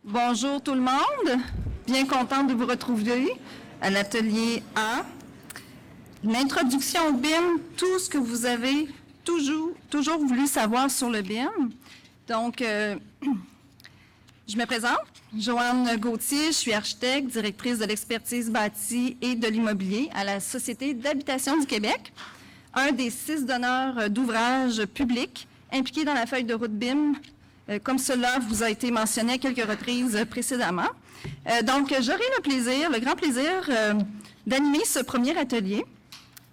Bonjour tout le monde, bien contente de vous retrouver à l'atelier A. L'introduction au BIM, tout ce que vous avez toujours voulu savoir sur le BIM. Donc, je me présente, Joanne Gauthier, je suis architecte, directrice de l'expertise bâtie et de l'immobilier à la Société d'habitation du Québec, un des 6 donneurs d'ouvrages publics impliqués dans la feuille de route BIM, comme cela vous a été mentionné à quelques reprises précédemment. Donc, j'aurai le grand plaisir d'animer ce premier atelier.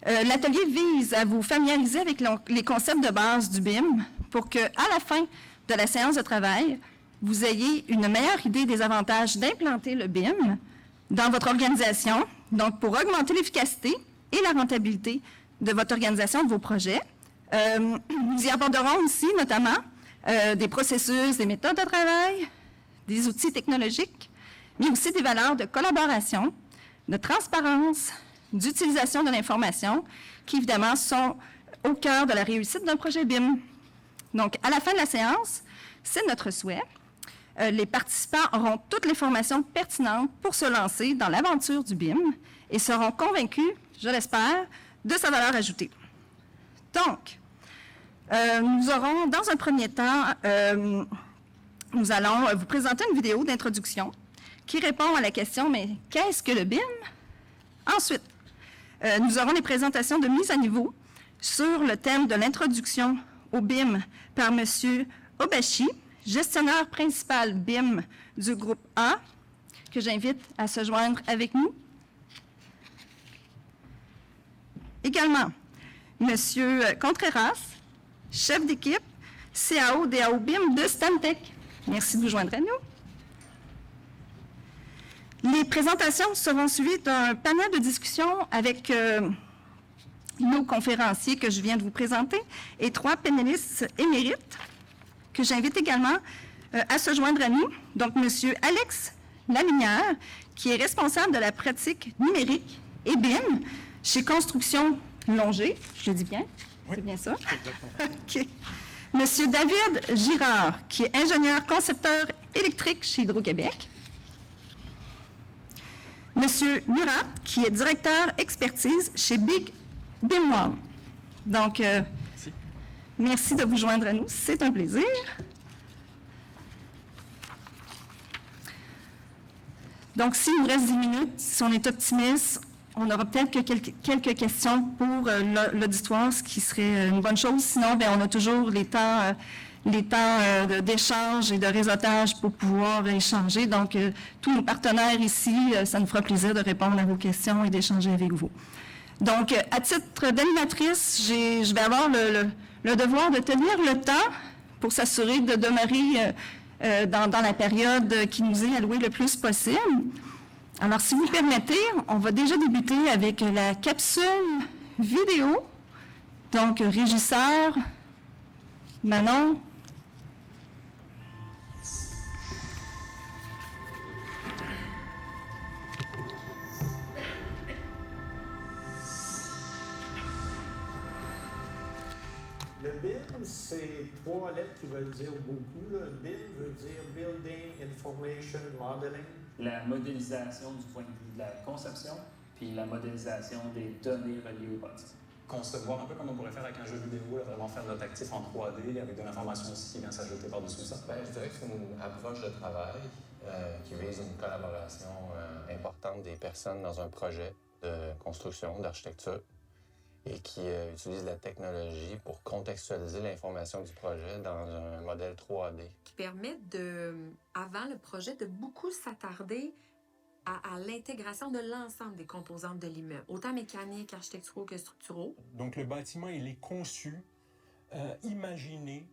L'atelier vise à vous familiariser avec les concepts de base du BIM pour qu'à la fin de la séance de travail, vous ayez une meilleure idée des avantages d'implanter le BIM dans votre organisation, donc pour augmenter l'efficacité et la rentabilité de votre organisation, de vos projets. Nous y aborderons aussi notamment des processus, des méthodes de travail, des outils technologiques, mais aussi des valeurs de collaboration, de transparence, d'utilisation de l'information, qui évidemment sont au cœur de la réussite d'un projet BIM. Donc, à la fin de la séance, c'est notre souhait. Les participants auront toutes les formations pertinentes pour se lancer dans l'aventure du BIM et seront convaincus, je l'espère, de sa valeur ajoutée. Donc, nous aurons, dans un premier temps, nous allons vous présenter une vidéo d'introduction qui répond à la question « Mais qu'est-ce que le BIM? » Ensuite, nous aurons les présentations de mise à niveau sur le thème de l'introduction au BIM par M. Obashi, gestionnaire principal BIM du groupe A, que j'invite à se joindre avec nous. Également, M. Contreras, chef d'équipe CAO DAO BIM de Stantec. Merci de vous joindre à nous. Les présentations seront suivies d'un panel de discussion avec nos conférenciers que je viens de vous présenter et 3 panélistes émérites que j'invite également à se joindre à nous. Donc, M. Alex Laminière, qui est responsable de la pratique numérique et BIM chez Construction Longer. Je le dis bien? Oui. C'est bien ça? OK. M. David Girard, qui est ingénieur concepteur électrique chez Hydro-Québec. M. Murat, qui est directeur expertise chez Big BIM One. Donc, merci de vous joindre à nous, c'est un plaisir. Donc, s'il nous reste 10 minutes, si on est optimiste, on aura peut-être quelques questions pour l'auditoire, ce qui serait une bonne chose. Sinon, bien, on a toujours les temps d'échange et de réseautage pour pouvoir échanger. Donc, tous nos partenaires ici, ça nous fera plaisir de répondre à vos questions et d'échanger avec vous. Donc, à titre d'animatrice, je vais avoir le devoir de tenir le temps pour s'assurer de demeurer dans la période qui nous est allouée le plus possible. Alors, si vous le permettez, on va déjà débuter avec la capsule vidéo. Donc, régisseur, Manon. Le BIM, c'est 3 lettres qui veulent dire beaucoup. Là. BIM veut dire Building Information Modeling. La modélisation du point de vue de la conception, puis la modélisation des données reliées au bâtiment. Concevoir un peu comme on pourrait faire avec un jeu vidéo, là, vraiment faire notre actif en 3D avec de l'information aussi qui vient s'ajouter par-dessus ça. Bien, je dirais que c'est une approche de travail qui vise une collaboration importante des personnes dans un projet de construction, d'architecture, et qui utilise la technologie pour contextualiser l'information du projet dans un modèle 3D. Qui permet avant le projet, de beaucoup s'attarder à l'intégration de l'ensemble des composantes de l'immeuble, autant mécaniques, architecturaux que structuraux. Donc le bâtiment, il est conçu, imaginé,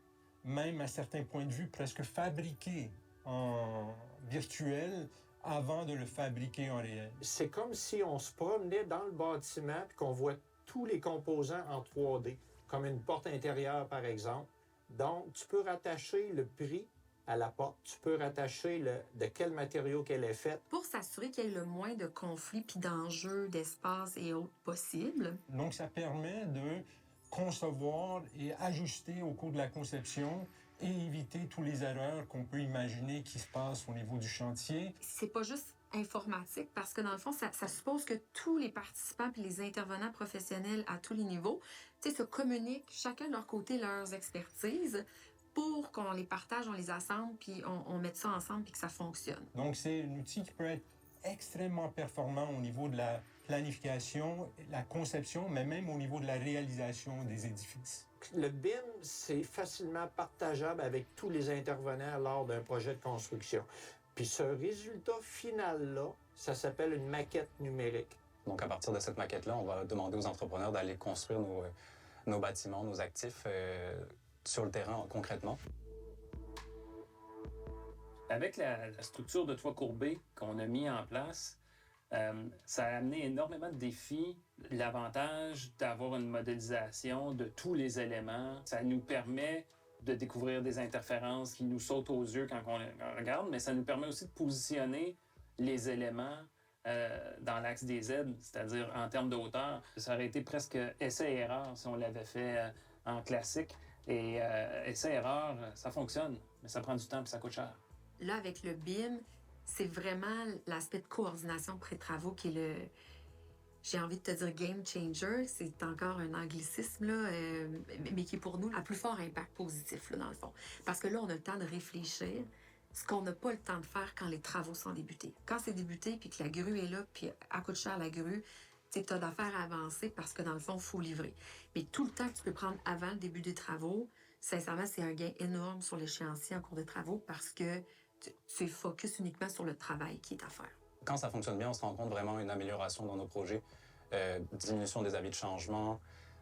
même à certains points de vue presque fabriqué en virtuel avant de le fabriquer en réel. C'est comme si on se promenait dans le bâtiment et qu'on voit tous les composants en 3D, comme une porte intérieure, par exemple. Donc, tu peux rattacher le prix à la porte. Tu peux rattacher de quel matériau qu'elle est faite. Pour s'assurer qu'il y ait le moins de conflits puis d'enjeux, d'espace et autres possibles. Donc, ça permet de concevoir et ajuster au cours de la conception et éviter tous les erreurs qu'on peut imaginer qui se passent au niveau du chantier. C'est pas juste informatique parce que dans le fond, ça suppose que tous les participants et les intervenants professionnels à tous les niveaux, se communiquent chacun de leur côté leurs expertises pour qu'on les partage, on les assemble, puis on mette ça ensemble puis que ça fonctionne. Donc, c'est un outil qui peut être extrêmement performant au niveau de la planification, la conception, mais même au niveau de la réalisation des édifices. Le BIM, c'est facilement partageable avec tous les intervenants lors d'un projet de construction. Puis ce résultat final-là, ça s'appelle une maquette numérique. Donc, à partir de cette maquette-là, on va demander aux entrepreneurs d'aller construire nos bâtiments, nos actifs sur le terrain concrètement. Avec la structure de toit courbé qu'on a mis en place, ça a amené énormément de défis. L'avantage d'avoir une modélisation de tous les éléments, ça nous permet de découvrir des interférences qui nous sautent aux yeux quand on regarde, mais ça nous permet aussi de positionner les éléments dans l'axe des Z, c'est-à-dire en termes de hauteur. Ça aurait été presque essai-erreur si on l'avait fait en classique. Et essai-erreur, ça fonctionne, mais ça prend du temps et ça coûte cher. Là, avec le BIM, c'est vraiment l'aspect de coordination pré-travaux qui est le, j'ai envie de te dire game changer. C'est encore un anglicisme, là, mais qui est pour nous à plus fort impact positif, là, dans le fond. Parce que là, on a le temps de réfléchir, ce qu'on n'a pas le temps de faire quand les travaux sont débutés. Quand c'est débuté, puis que la grue est là, puis elle coûte cher la grue, tu as d'affaires à avancer parce que dans le fond, il faut livrer. Mais tout le temps que tu peux prendre avant le début des travaux, sincèrement, c'est un gain énorme sur l'échéancier en cours de travaux parce que tu es focus uniquement sur le travail qui est à faire. Quand ça fonctionne bien, on se rend compte vraiment une amélioration dans nos projets, diminution des avis de changement,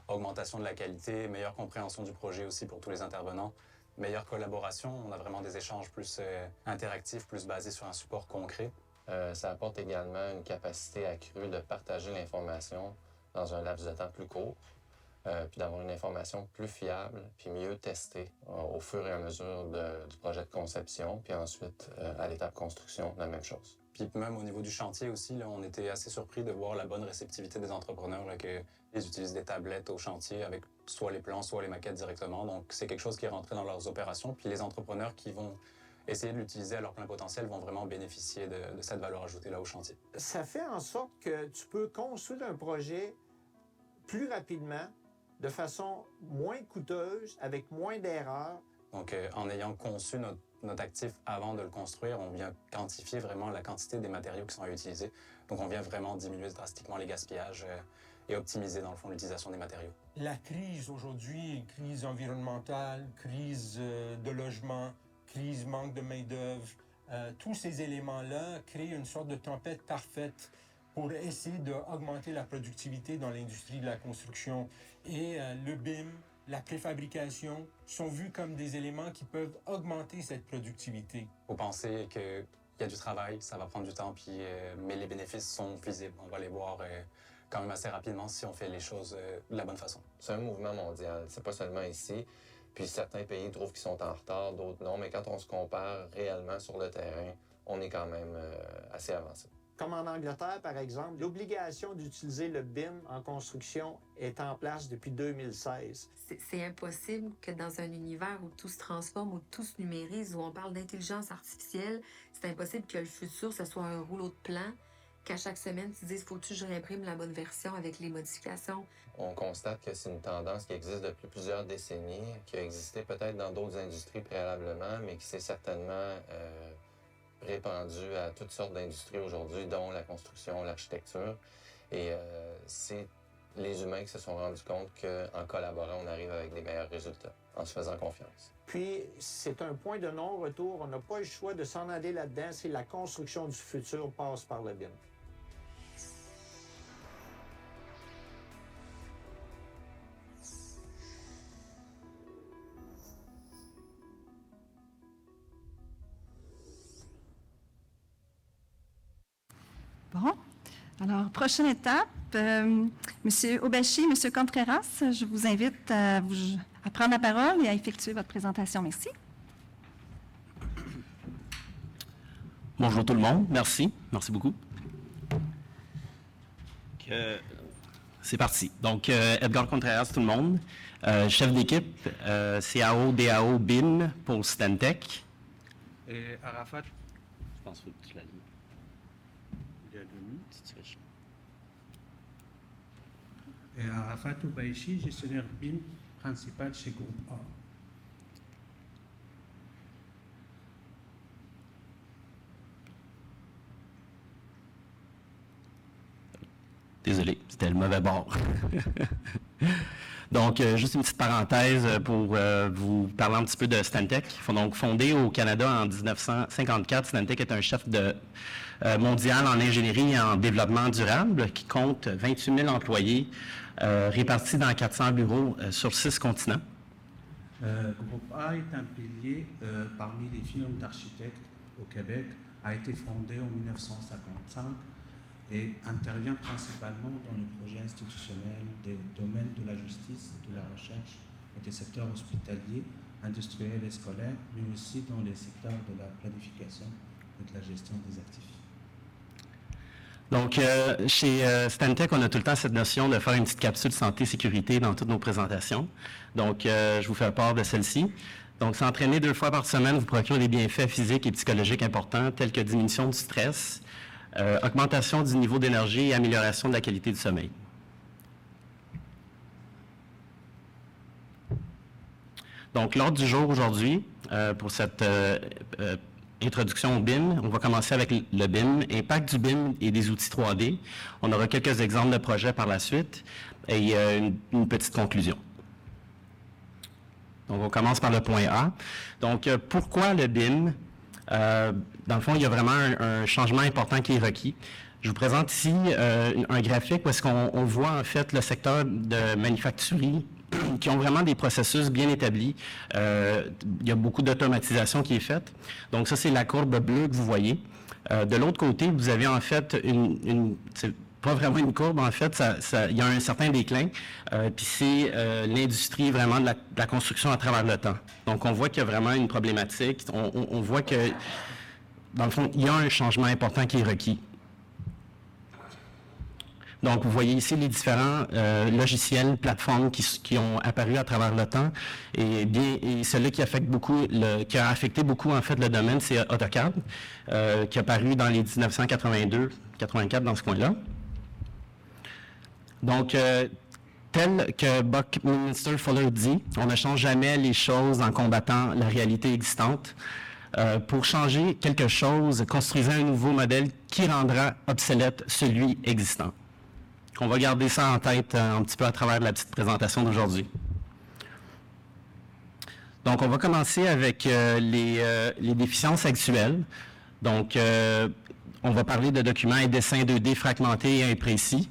augmentation de la qualité, meilleure compréhension du projet aussi pour tous les intervenants, meilleure collaboration. On a vraiment des échanges plus interactifs, plus basés sur un support concret. Ça apporte également une capacité accrue de partager l'information dans un laps de temps plus court, puis d'avoir une information plus fiable, puis mieux testée au fur et à mesure du projet de conception, puis ensuite à l'étape construction, la même chose. Puis même au niveau du chantier aussi, là, on était assez surpris de voir la bonne réceptivité des entrepreneurs, là, qu'ils utilisent des tablettes au chantier avec soit les plans, soit les maquettes directement. Donc c'est quelque chose qui est rentré dans leurs opérations. Puis les entrepreneurs qui vont essayer de l'utiliser à leur plein potentiel vont vraiment bénéficier de cette valeur ajoutée là au chantier. Ça fait en sorte que tu peux construire un projet plus rapidement, de façon moins coûteuse, avec moins d'erreurs. Donc, en ayant conçu notre actif avant de le construire, on vient quantifier vraiment la quantité des matériaux qui sont à utiliser. Donc, on vient vraiment diminuer drastiquement les gaspillages et optimiser, dans le fond, l'utilisation des matériaux. La crise aujourd'hui, crise environnementale, crise de logement, crise manque de main-d'œuvre, tous ces éléments-là créent une sorte de tempête parfaite pour essayer d'augmenter la productivité dans l'industrie de la construction. Et le BIM, la préfabrication sont vus comme des éléments qui peuvent augmenter cette productivité. Il faut penser qu'il y a du travail, ça va prendre du temps, puis, mais les bénéfices sont visibles. On va les voir quand même assez rapidement si on fait les choses de la bonne façon. C'est un mouvement mondial, c'est pas seulement ici. Puis certains pays trouvent qu'ils sont en retard, d'autres non. Mais quand on se compare réellement sur le terrain, on est quand même assez avancé. Comme en Angleterre, par exemple, l'obligation d'utiliser le BIM en construction est en place depuis 2016. C'est impossible que dans un univers où tout se transforme, où tout se numérise, où on parle d'intelligence artificielle, c'est impossible que le futur, ce soit un rouleau de plan, qu'à chaque semaine, tu dises « faut-tu que je réimprime la bonne version avec les modifications ». On constate que c'est une tendance qui existe depuis plusieurs décennies, qui a existé peut-être dans d'autres industries préalablement, mais qui s'est certainement répandue à toutes sortes d'industries aujourd'hui, dont la construction, l'architecture. Et c'est les humains qui se sont rendus compte qu'en collaborant, on arrive avec des meilleurs résultats, en se faisant confiance. Puis, c'est un point de non-retour. On n'a pas le choix de s'en aller là-dedans. C'est la construction du futur passe par le BIM. Bon. Alors, prochaine étape, Monsieur Obashi, Monsieur Contreras, je vous invite à prendre la parole et à effectuer votre présentation. Merci. Bonjour tout le monde, merci beaucoup. C'est parti. Donc, Edgar Contreras, tout le monde. Chef d'équipe, CAO, DAO, BIM pour Stantec. Et Arafat, je pense que tu l'as lu. Il y a 2 minutes, tu fais. Et Arafat Oubaïchi, gestionnaire BIM principal chez Groupe A. Désolé, c'était le mauvais bord. Donc, juste une petite parenthèse pour vous parler un petit peu de Stantec. Donc, fondé au Canada en 1954, Stantec est un chef mondial en ingénierie et en développement durable qui compte 28 000 employés répartis dans 400 bureaux sur 6 continents. Groupe A est un pilier parmi les firmes d'architectes au Québec, a été fondé en 1955 et intervient principalement dans les projets institutionnels des domaines de la justice, de la recherche et des secteurs hospitaliers, industriels et scolaires, mais aussi dans les secteurs de la planification et de la gestion des actifs. Donc, chez Stantec, on a tout le temps cette notion de faire une petite capsule santé-sécurité dans toutes nos présentations. Donc, je vous fais part de celle-ci. Donc, s'entraîner 2 fois par semaine vous procure des bienfaits physiques et psychologiques importants, tels que diminution du stress, augmentation du niveau d'énergie et amélioration de la qualité du sommeil. Donc, l'ordre du jour aujourd'hui, pour cette introduction au BIM, on va commencer avec le BIM, impact du BIM et des outils 3D. On aura quelques exemples de projets par la suite et une petite conclusion. Donc, on commence par le point A. Donc, pourquoi le BIM? Dans le fond, il y a vraiment un changement important qui est requis. Je vous présente ici un graphique où est-ce qu'on voit en fait le secteur de manufacturier qui ont vraiment des processus bien établis. Il y a beaucoup d'automatisation qui est faite. Donc ça, c'est la courbe bleue que vous voyez. De l'autre côté, vous avez en fait c'est pas vraiment une courbe, en fait, il y a un certain déclin, puis c'est l'industrie vraiment de la construction à travers le temps. Donc on voit qu'il y a vraiment une problématique, on voit que, dans le fond, il y a un changement important qui est requis. Donc, vous voyez ici les différents logiciels, plateformes qui ont apparu à travers le temps. Et celui qui affecte beaucoup, qui a affecté beaucoup en fait le domaine, c'est AutoCAD, qui a apparu dans les 1982-84 dans ce coin-là. Donc, tel que Buckminster Fuller dit, on ne change jamais les choses en combattant la réalité existante. Pour changer quelque chose, construisez un nouveau modèle qui rendra obsolète celui existant. On va garder ça en tête un petit peu à travers la petite présentation d'aujourd'hui. Donc, on va commencer avec les déficiences actuelles. Donc, on va parler de documents et dessins 2D fragmentés et imprécis.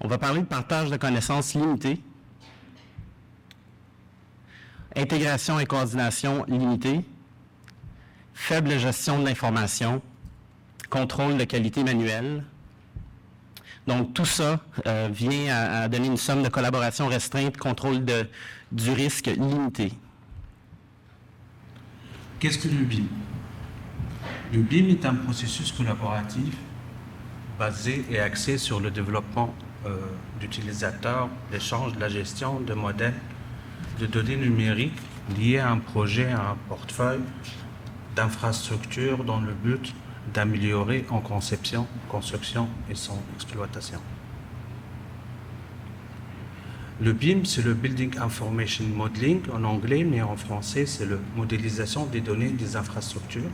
On va parler de partage de connaissances limitées. Intégration et coordination limitée. Faible gestion de l'information. Contrôle de qualité manuelle. Donc, tout ça vient à donner une somme de collaboration restreinte, contrôle du risque limité. Qu'est-ce que le BIM? Le BIM est un processus collaboratif basé et axé sur le développement d'utilisateurs, l'échange, la gestion de modèles de données numériques liés à un projet, à un portefeuille d'infrastructures dans le but d'améliorer en conception, construction et son exploitation. Le BIM, c'est le Building Information Modeling en anglais, mais en français, c'est la modélisation des données des infrastructures.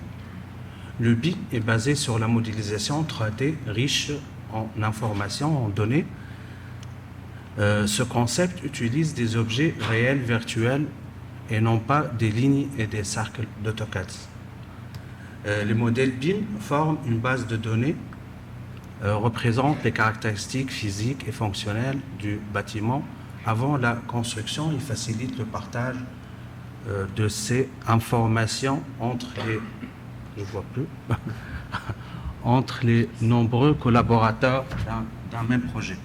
Le BIM est basé sur la modélisation 3D riche en informations, en données. Ce concept utilise des objets réels virtuels et non pas des lignes et des cercles d'AutoCAD. Les modèles BIM forment une base de données, représentent les caractéristiques physiques et fonctionnelles du bâtiment avant la construction et facilitent le partage de ces informations entre entre les nombreux collaborateurs d'un même projet.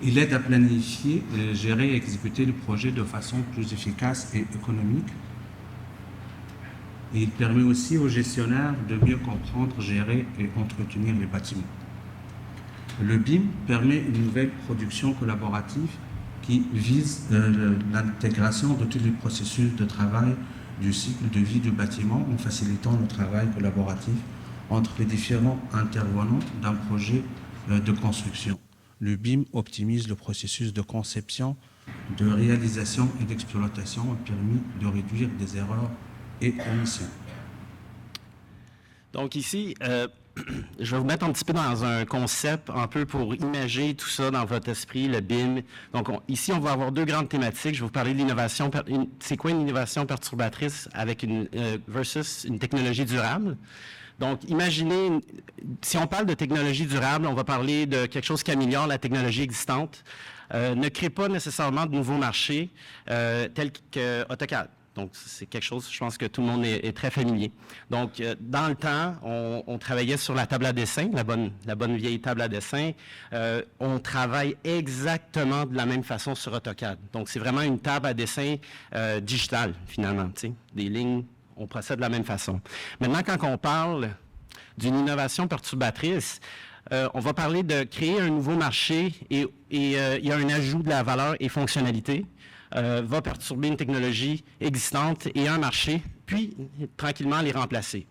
Il aide à planifier, gérer et exécuter le projet de façon plus efficace et économique. Et il permet aussi aux gestionnaires de mieux comprendre, gérer et entretenir les bâtiments. Le BIM permet une nouvelle production collaborative qui vise l'intégration de tous les processus de travail du cycle de vie du bâtiment en facilitant le travail collaboratif entre les différents intervenants d'un projet de construction. Le BIM optimise le processus de conception, de réalisation et d'exploitation et permet de réduire des erreurs et omissions. Donc ici, je vais vous mettre un petit peu dans un concept un peu pour imager tout ça dans votre esprit, le BIM. Donc ici, on va avoir deux grandes thématiques. Je vais vous parler de l'innovation. C'est quoi une innovation perturbatrice avec versus une technologie durable? Donc, imaginez, si on parle de technologie durable, on va parler de quelque chose qui améliore la technologie existante, ne crée pas nécessairement de nouveaux marchés tels que AutoCAD. Donc, c'est quelque chose, je pense que tout le monde est très familier. Donc, dans le temps, on travaillait sur la table à dessin, la bonne vieille table à dessin. On travaille exactement de la même façon sur AutoCAD. Donc, c'est vraiment une table à dessin digitale, finalement, tu sais, des lignes. On procède de la même façon. Maintenant, quand on parle d'une innovation perturbatrice, on va parler de créer un nouveau marché et il y a un ajout de la valeur et fonctionnalité, va perturber une technologie existante et un marché, puis tranquillement les remplacer.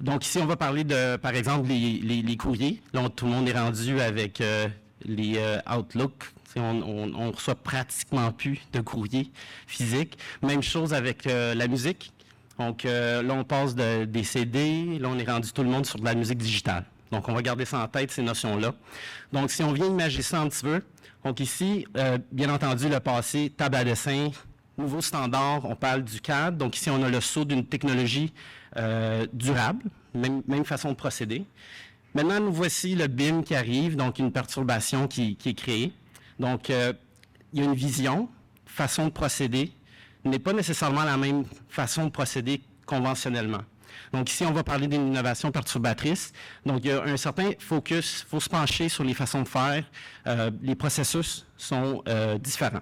Donc ici, on va parler de, par exemple, les courriers. Là, tout le monde est rendu avec les Outlook. On reçoit pratiquement plus de courriers physiques. Même chose avec la musique. Donc là, on passe des CD. Là, on est rendu tout le monde sur de la musique digitale. Donc, on va garder ça en tête, ces notions-là. Donc, si on vient imager ça un petit peu, donc ici, bien entendu, le passé, table à dessin, nouveau standard, on parle du CAD. Donc ici, on a le saut d'une technologie durable, même façon de procéder. Maintenant, nous voici le BIM qui arrive, donc une perturbation qui est créée. Donc, il y a une vision, façon de procéder, n'est pas nécessairement la même façon de procéder conventionnellement. Donc ici, on va parler d'une innovation perturbatrice. Donc, il y a un certain focus, il faut se pencher sur les façons de faire. Les processus sont différents.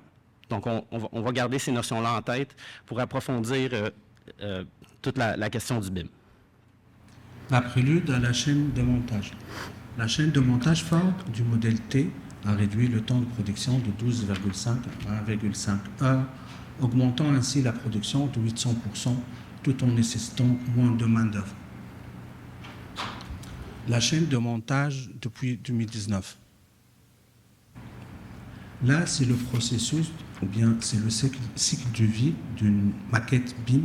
Donc, on va garder ces notions-là en tête pour approfondir toute la question du BIM. La prélude à la chaîne de montage. La chaîne de montage forte du modèle T a réduit le temps de production de 12,5 à 1,5 heures, augmentant ainsi la production de 800%, tout en nécessitant moins de main-d'œuvre. La chaîne de montage depuis 2019. Là, c'est le processus, ou bien c'est le cycle de vie d'une maquette BIM.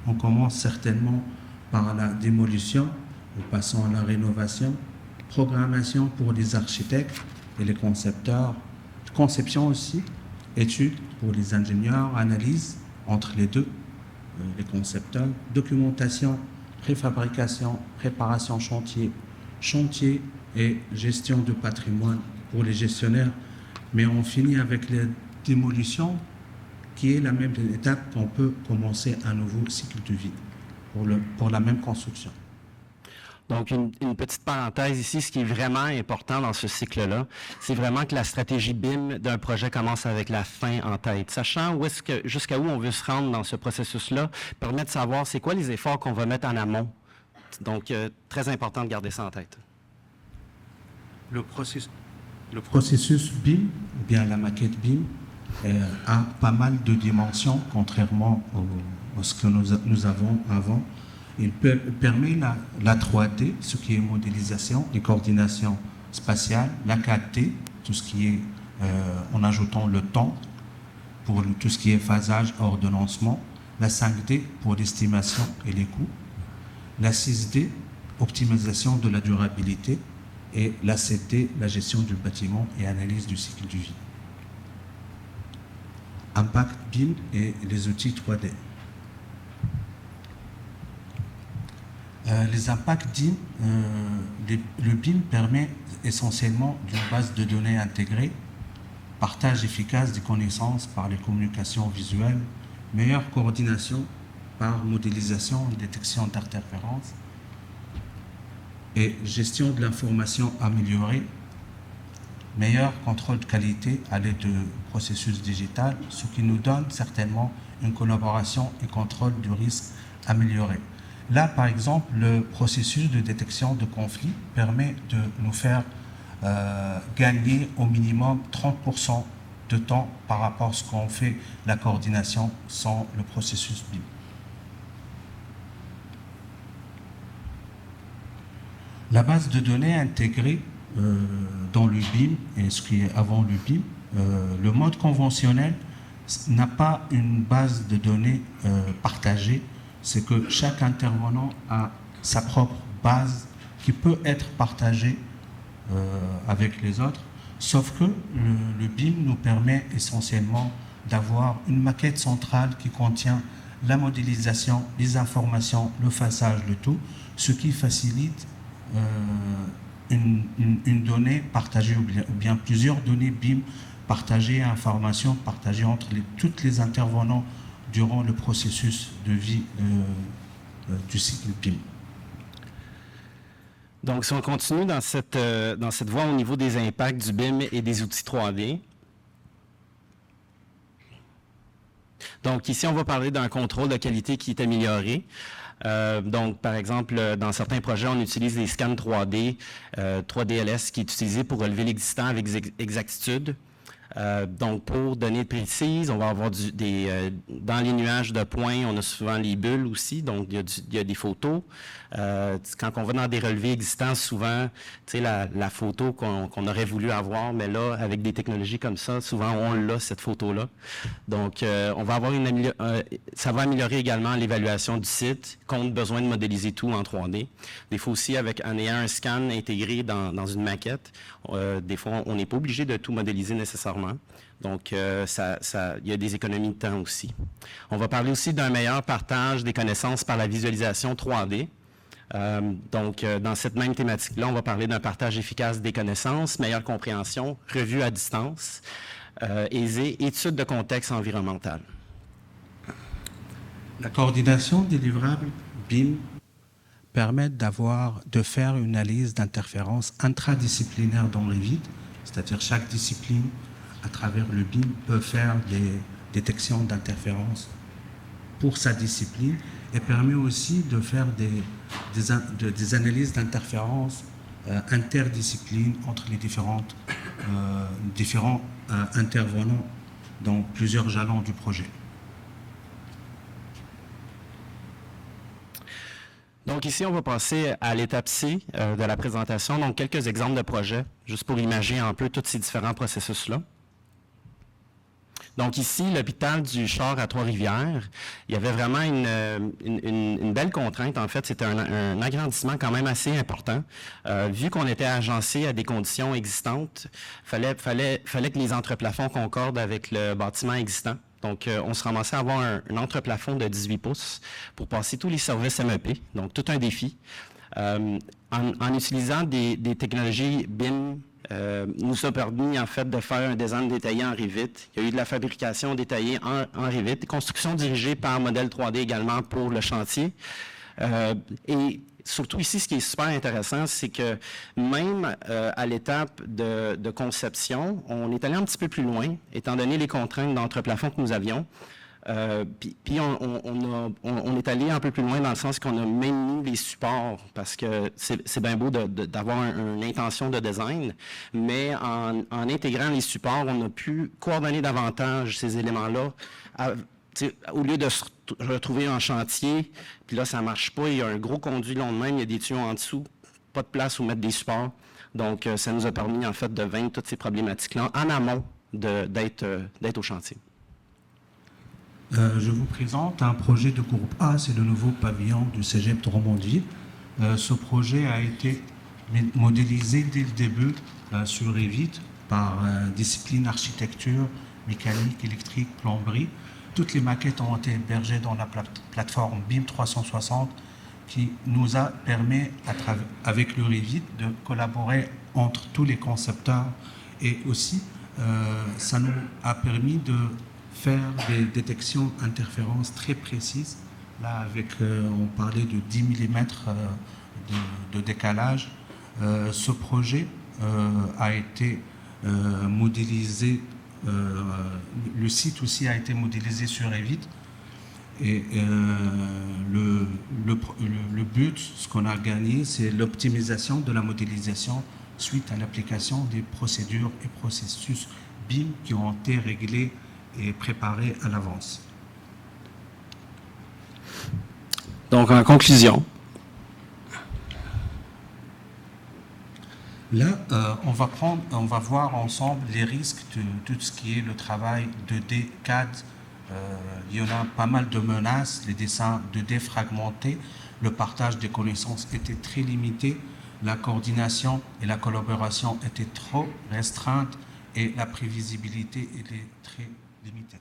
On commence certainement par la démolition, en passant à la rénovation, programmation pour les architectes et les concepteurs, conception aussi, études pour les ingénieurs, analyse entre les deux, les concepteurs, documentation, préfabrication, préparation chantier et gestion de patrimoine pour les gestionnaires. Mais on finit avec la démolition qui est la même étape qu'on peut commencer un nouveau cycle de vie pour la même construction. Donc, une petite parenthèse ici, ce qui est vraiment important dans ce cycle-là, c'est vraiment que la stratégie BIM d'un projet commence avec la fin en tête. Sachant jusqu'à où on veut se rendre dans ce processus-là, permet de savoir c'est quoi les efforts qu'on va mettre en amont. Donc, très important de garder ça en tête. Le processus BIM, ou bien la maquette BIM, a pas mal de dimensions, contrairement à ce que nous avons avant. Il permet la 3D, ce qui est modélisation et coordination spatiale, la 4D, tout ce qui est en ajoutant le temps pour tout ce qui est phasage, ordonnancement, la 5D pour l'estimation et les coûts, la 6D, optimisation de la durabilité, et la 7D, la gestion du bâtiment et analyse du cycle de vie. Impact BIM et les outils 3D. Les impacts BIM, le BIM permet essentiellement d'une base de données intégrée, partage efficace des connaissances par les communications visuelles, meilleure coordination par modélisation et détection d'interférences, et gestion de l'information améliorée, meilleur contrôle de qualité à l'aide de processus digital, ce qui nous donne certainement une collaboration et contrôle du risque amélioré. Là, par exemple, le processus de détection de conflits permet de nous faire gagner au minimum 30% de temps par rapport à ce qu'on fait la coordination sans le processus BIM. La base de données intégrée dans le BIM et ce qui est avant le BIM, le mode conventionnel n'a pas une base de données partagée. C'est que chaque intervenant a sa propre base qui peut être partagée avec les autres, sauf que le BIM nous permet essentiellement d'avoir une maquette centrale qui contient la modélisation, les informations, le façage, le tout, ce qui facilite une donnée partagée ou bien plusieurs données BIM partagées, informations partagées entre tous les intervenants durant le processus de vie du cycle BIM. Donc, si on continue dans cette voie au niveau des impacts du BIM et des outils 3D, donc ici, on va parler d'un contrôle de qualité qui est amélioré. Donc, par exemple, dans certains projets, on utilise des scans 3D, 3DLS, qui est utilisé pour relever l'existant avec exactitude. Donc, pour données précises, on va avoir dans les nuages de points, on a souvent les bulles aussi, donc il y a des photos. Quand on va dans des relevés existants, souvent, tu sais, la photo qu'on aurait voulu avoir, mais là, avec des technologies comme ça, souvent, on l'a, cette photo-là. Donc, on va avoir ça va améliorer également l'évaluation du site, contre besoin de modéliser tout en 3D. Des fois aussi, en ayant un scan intégré dans une maquette, des fois, on n'est pas obligé de tout modéliser nécessairement. Donc, il y a des économies de temps aussi. On va parler aussi d'un meilleur partage des connaissances par la visualisation 3D. Donc, dans cette même thématique-là, on va parler d'un partage efficace des connaissances, meilleure compréhension, revue à distance, aisée, étude de contexte environnemental. La coordination des livrables BIM permet de faire une analyse d'interférences intradisciplinaires dans Revit, c'est-à-dire chaque discipline à travers le BIM peut faire des détections d'interférences pour sa discipline et permet aussi de faire des analyses d'interférences interdisciplines entre les différents intervenants dans plusieurs jalons du projet. Donc ici, on va passer à l'étape C de la présentation. Donc quelques exemples de projets, juste pour imaginer un peu tous ces différents processus-là. Donc ici, l'hôpital du Char à Trois-Rivières, il y avait vraiment une belle contrainte. En fait, c'était un agrandissement quand même assez important. Vu qu'on était agencé à des conditions existantes, fallait que les entreplafonds concordent avec le bâtiment existant. Donc, on se ramassait à avoir un entreplafond de 18 pouces pour passer tous les services MEP. Donc, tout un défi. En utilisant des technologies BIM, nous a permis en fait de faire un design détaillé en Revit. Il y a eu de la fabrication détaillée en Revit, construction dirigée par modèle 3D également pour le chantier. Et surtout ici, ce qui est super intéressant, c'est que même à l'étape de conception, on est allé un petit peu plus loin, étant donné les contraintes d'entreplafond que nous avions. Puis on est allé un peu plus loin dans le sens qu'on a même mis les supports, parce que c'est bien beau d'avoir une intention de design, mais en intégrant les supports, on a pu coordonner davantage ces éléments-là. Au lieu de se retrouver en chantier, puis là, ça ne marche pas, il y a un gros conduit long de même, il y a des tuyaux en dessous, pas de place où mettre des supports. Donc, ça nous a permis, en fait, de vaincre toutes ces problématiques-là en amont d'être au chantier. Je vous présente un projet de groupe A, c'est le nouveau pavillon du Cégep Drummondville. Ce projet a été modélisé dès le début sur Revit par discipline architecture, mécanique, électrique, plomberie. Toutes les maquettes ont été hébergées dans la plateforme BIM 360 qui nous a permis, avec le Revit, de collaborer entre tous les concepteurs et aussi ça nous a permis de faire des détections d'interférences très précises. Là, on parlait de 10 mm de décalage. Ce projet a été modélisé, le site aussi a été modélisé sur Revit. Et le but, ce qu'on a gagné, c'est l'optimisation de la modélisation suite à l'application des procédures et processus BIM qui ont été réglés et préparés à l'avance. Donc, en conclusion, là, on va voir ensemble les risques de tout ce qui est le travail 2D, CAD. Il y en a pas mal de menaces, les dessins 2D fragmentés, le partage des connaissances était très limité, la coordination et la collaboration étaient trop restreintes et la prévisibilité était très limitée.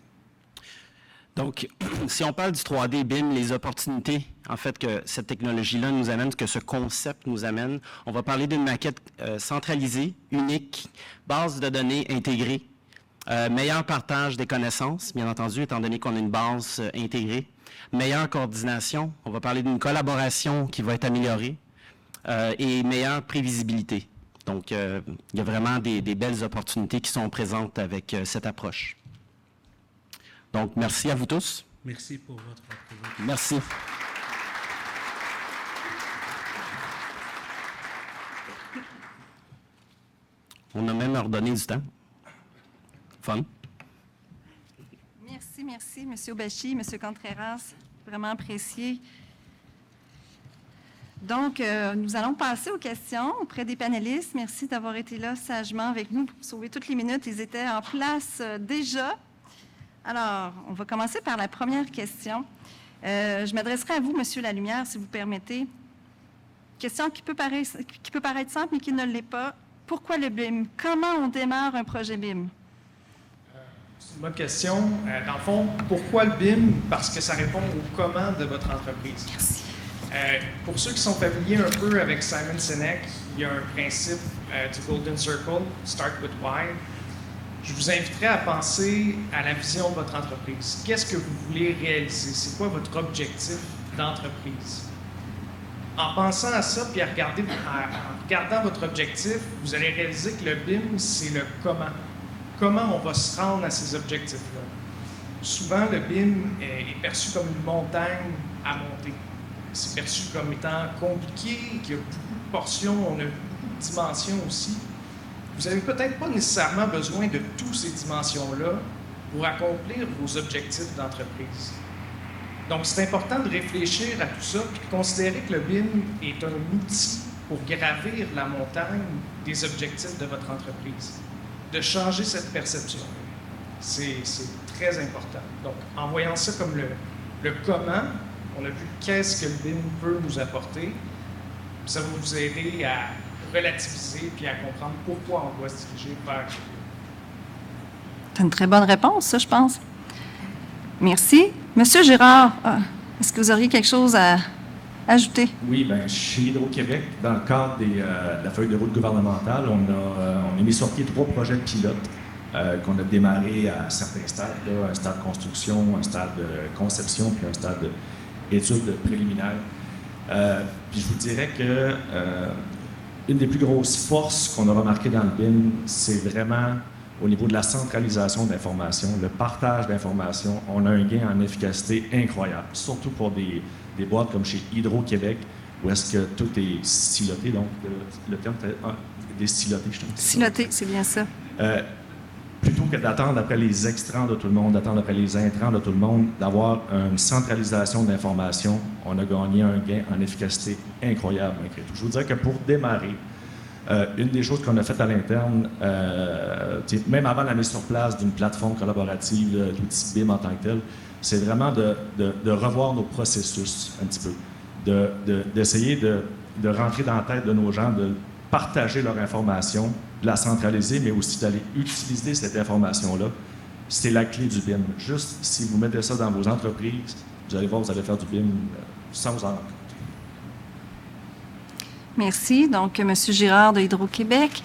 donc, si on parle du 3D BIM, les opportunités, en fait, que cette technologie-là nous amène, que ce concept nous amène, on va parler d'une maquette centralisée, unique, base de données intégrée, meilleur partage des connaissances, bien entendu, étant donné qu'on a une base intégrée, meilleure coordination, on va parler d'une collaboration qui va être améliorée, et meilleure prévisibilité. Donc, il y a vraiment des belles opportunités qui sont présentes avec cette approche. Donc, merci à vous tous. Merci pour votre présence. Merci. On a même ordonné du temps. Fun. Merci, M. Obachi, M. Contreras, vraiment apprécié. Donc, nous allons passer aux questions auprès des panélistes. Merci d'avoir été là sagement avec nous pour sauver toutes les minutes. Ils étaient en place déjà. Alors, on va commencer par la première question. Je m'adresserai à vous, M. Lalumière, si vous permettez. Question qui peut paraître simple, mais qui ne l'est pas. Pourquoi le BIM? Comment on démarre un projet BIM? C'est une bonne question. Dans le fond, pourquoi le BIM? Parce que ça répond au comment de votre entreprise. Merci. Pour ceux qui sont familiers un peu avec Simon Sinek, il y a un principe du Golden Circle, Start with Why. Je vous inviterai à penser à la vision de votre entreprise. Qu'est-ce que vous voulez réaliser? C'est quoi votre objectif d'entreprise? En pensant à ça, puis en regardant votre objectif, vous allez réaliser que le BIM, c'est le comment. Comment on va se rendre à ces objectifs-là? Souvent, le BIM est perçu comme une montagne à monter. C'est perçu comme étant compliqué, qu'il y a beaucoup de portions, on a beaucoup de dimensions aussi. Vous n'avez peut-être pas nécessairement besoin de toutes ces dimensions-là pour accomplir vos objectifs d'entreprise. Donc, c'est important de réfléchir à tout ça et de considérer que le BIM est un outil pour gravir la montagne des objectifs de votre entreprise, de changer cette perception. C'est très important. Donc, en voyant ça comme le comment, on a vu qu'est-ce que le BIM peut nous apporter. Ça va vous aider à relativiser puis à comprendre pourquoi on doit se diriger vers. C'est une très bonne réponse, ça, je pense. Merci. Monsieur Girard, est-ce que vous auriez quelque chose à ajouter? Oui, bien, chez Hydro-Québec, dans le cadre de la feuille de route gouvernementale, on a mis sur pied 3 projets de pilote qu'on a démarré à certains stades, là, un stade de construction, un stade de conception, puis un stade d'études préliminaires. Puis je vous dirais que une des plus grosses forces qu'on a remarquées dans le BIM, c'est vraiment au niveau de la centralisation d'informations, le partage d'informations. On a un gain en efficacité incroyable, surtout pour des boîtes comme chez Hydro-Québec, où est-ce que tout est siloté, donc le terme est siloté, je trouve. Siloté, c'est bien ça. Plutôt que d'attendre après les extrants de tout le monde, d'attendre après les intrants de tout le monde, d'avoir une centralisation d'informations, on a gagné un gain en efficacité incroyable malgré tout. Je vous dirais que pour démarrer, une des choses qu'on a faites à l'interne, même avant la mise sur place d'une plateforme collaborative, d'outils BIM en tant que tel, c'est vraiment de revoir nos processus un petit peu, d'essayer de rentrer dans la tête de nos gens, de partager leur information, de la centraliser, mais aussi d'aller utiliser cette information-là. C'est la clé du BIM. Juste si vous mettez ça dans vos entreprises, vous allez voir, vous allez faire du BIM sans vous en rendre compte. Merci. Donc, M. Girard de Hydro-Québec.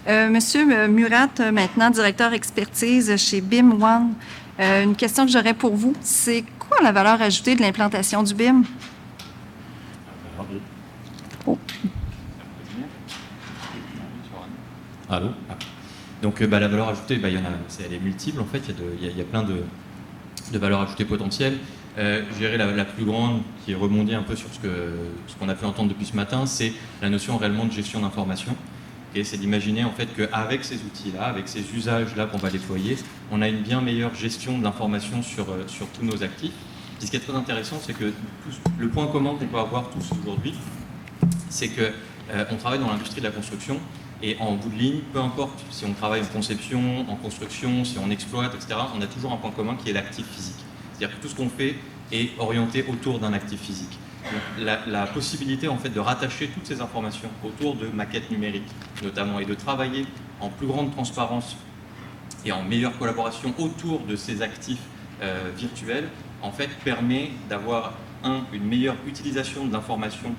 M. Murat, maintenant directeur expertise chez BIM One. Une question que j'aurais pour vous, c'est quoi la valeur ajoutée de l'implantation du BIM? Oh. Allô? Donc, la valeur ajoutée, elle est multiple, en fait. Il y a plein de valeurs ajoutées potentielles. Je dirais la plus grande, qui rebondit un peu sur ce qu'on a pu entendre depuis ce matin, c'est la notion réellement de gestion d'information. C'est d'imaginer en fait qu'avec ces outils-là, avec ces usages-là qu'on va déployer, on a une bien meilleure gestion de l'information sur tous nos actifs. Puis ce qui est très intéressant, c'est que le point commun qu'on peut avoir tous aujourd'hui, c'est qu'on travaille dans l'industrie de la construction et en bout de ligne, peu importe si on travaille en conception, en construction, si on exploite, etc., on a toujours un point commun qui est l'actif physique. C'est-à-dire que tout ce qu'on fait est orienté autour d'un actif physique. Donc, la possibilité en fait de rattacher toutes ces informations autour de maquettes numériques notamment et de travailler en plus grande transparence et en meilleure collaboration autour de ces actifs virtuels en fait permet d'avoir une meilleure utilisation de l'information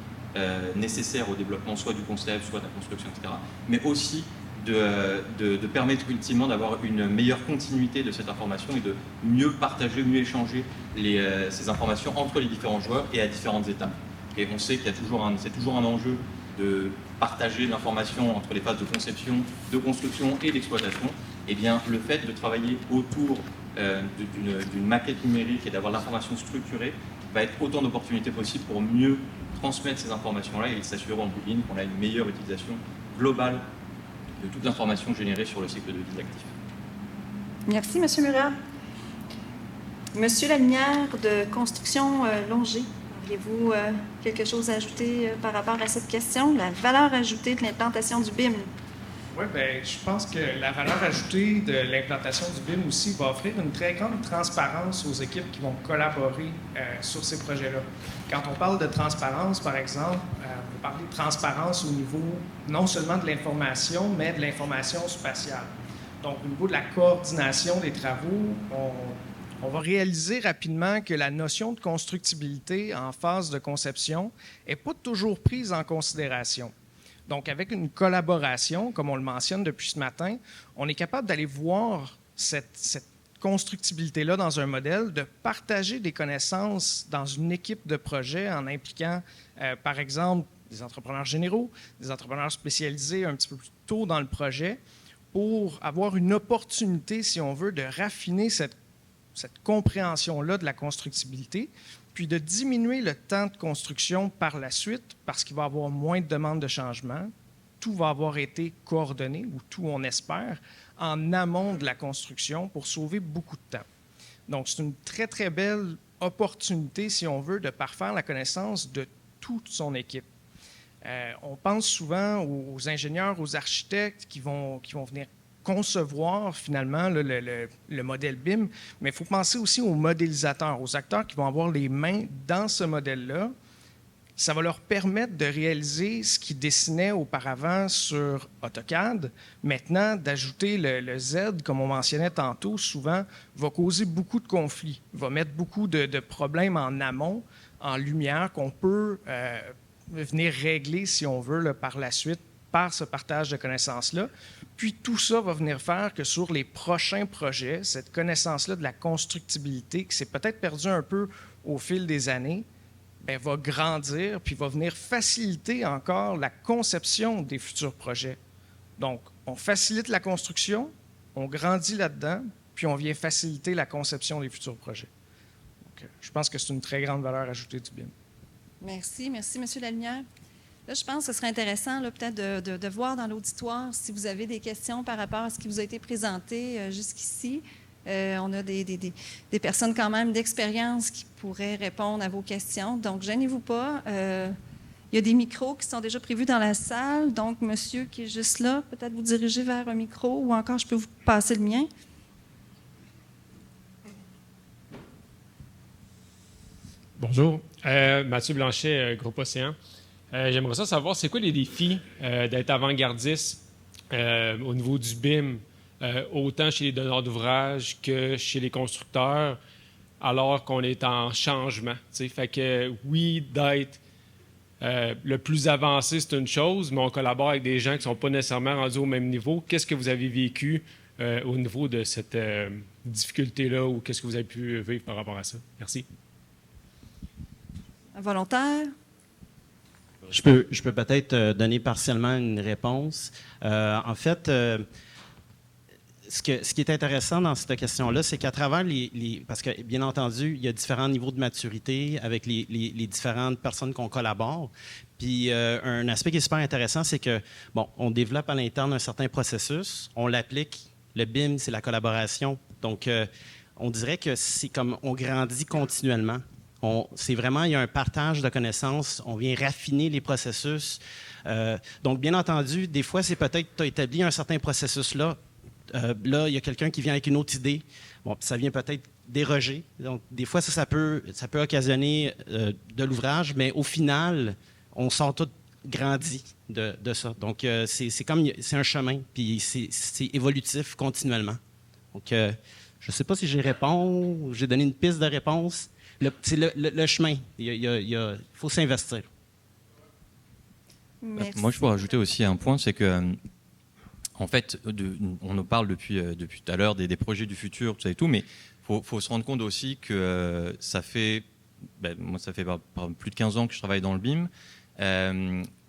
nécessaire au développement soit du concept, soit de la construction, etc. Mais aussi de permettre ultimement d'avoir une meilleure continuité de cette information et de mieux partager, mieux échanger ces informations entre les différents joueurs et à différentes étapes. Et on sait qu'il y a c'est toujours un enjeu de partager l'information entre les phases de conception, de construction et d'exploitation. Et bien, le fait de travailler autour d'une maquette numérique et d'avoir l'information structurée va être autant d'opportunités possibles pour mieux transmettre ces informations-là et s'assurer en bout de ligne qu'on a une meilleure utilisation globale de toute l'information générée sur le cycle de vie de l'actif. Merci, M. Murat. Monsieur Lalinière de Construction Longer, auriez-vous quelque chose à ajouter par rapport à cette question, la valeur ajoutée de l'implantation du BIM? Oui, bien, je pense que la valeur ajoutée de l'implantation du BIM aussi va offrir une très grande transparence aux équipes qui vont collaborer sur ces projets-là. Quand on parle de transparence, par exemple, on va parler de transparence au niveau non seulement de l'information, mais de l'information spatiale. Donc, au niveau de la coordination des travaux, on va réaliser rapidement que la notion de constructibilité en phase de conception n'est pas toujours prise en considération. Donc, avec une collaboration, comme on le mentionne depuis ce matin, on est capable d'aller voir cette constructibilité-là dans un modèle, de partager des connaissances dans une équipe de projet en impliquant, par exemple, des entrepreneurs généraux, des entrepreneurs spécialisés un petit peu plus tôt dans le projet, pour avoir une opportunité, si on veut, de raffiner cette compréhension-là de la constructibilité, puis de diminuer le temps de construction par la suite parce qu'il va y avoir moins de demandes de changement. Tout va avoir été coordonné, ou tout, on espère, en amont de la construction pour sauver beaucoup de temps. Donc, c'est une très, très belle opportunité, si on veut, de parfaire la connaissance de toute son équipe. On pense souvent aux ingénieurs, aux architectes qui vont venir concevoir finalement le modèle BIM, mais il faut penser aussi aux modélisateurs, aux acteurs qui vont avoir les mains dans ce modèle-là. Ça va leur permettre de réaliser ce qu'ils dessinaient auparavant sur AutoCAD. Maintenant, d'ajouter le Z, comme on mentionnait tantôt, souvent va causer beaucoup de conflits, va mettre beaucoup de problèmes en amont, en lumière, qu'on peut venir régler, si on veut, par la suite, par ce partage de connaissances-là. Puis tout ça va venir faire que sur les prochains projets, cette connaissance-là de la constructibilité, qui s'est peut-être perdue un peu au fil des années, bien, va grandir puis va venir faciliter encore la conception des futurs projets. Donc, on facilite la construction, on grandit là-dedans, puis on vient faciliter la conception des futurs projets. Donc, je pense que c'est une très grande valeur ajoutée du BIM. Merci, M. Lalinière. Là, je pense que ce serait intéressant peut-être de voir dans l'auditoire si vous avez des questions par rapport à ce qui vous a été présenté jusqu'ici. On a des personnes quand même d'expérience qui pourraient répondre à vos questions. Donc, gênez-vous pas. Il y a des micros qui sont déjà prévus dans la salle. Donc, monsieur qui est juste là, peut-être vous diriger vers un micro ou encore je peux vous passer le mien. Bonjour. Mathieu Blanchet, Groupe Océan. J'aimerais savoir, c'est quoi les défis d'être avant-gardiste au niveau du BIM, autant chez les donneurs d'ouvrage que chez les constructeurs, alors qu'on est en changement. T'sais. Fait que oui, d'être le plus avancé, c'est une chose, mais on collabore avec des gens qui ne sont pas nécessairement rendus au même niveau. Qu'est-ce que vous avez vécu au niveau de cette difficulté-là ou qu'est-ce que vous avez pu vivre par rapport à ça? Merci. Un volontaire? Je peux peut-être donner partiellement une réponse. En fait, ce qui est intéressant dans cette question-là, c'est qu'à travers parce que, bien entendu, il y a différents niveaux de maturité avec les différentes personnes qu'on collabore. Puis un aspect qui est super intéressant, c'est que, bon, on développe à l'interne un certain processus, on l'applique. Le BIM, c'est la collaboration. Donc, on dirait que c'est comme on grandit continuellement. C'est vraiment, il y a un partage de connaissances, on vient raffiner les processus. Donc, bien entendu, des fois, c'est peut-être tu as établi un certain processus-là. Là, il y a quelqu'un qui vient avec une autre idée. Bon, ça vient peut-être déroger. Donc, des fois, ça peut occasionner de l'ouvrage, mais au final, on sort tout grandi de ça. Donc, c'est un chemin, puis c'est évolutif continuellement. Donc, je ne sais pas si j'ai répondu, j'ai donné une piste de réponse. C'est le chemin. Il faut s'investir. Merci. Moi, je peux rajouter aussi un point, c'est que, en fait, on nous parle depuis tout à l'heure des projets du futur, tout ça et tout, mais il faut se rendre compte aussi que ça fait plus de 15 ans que je travaille dans le BIM.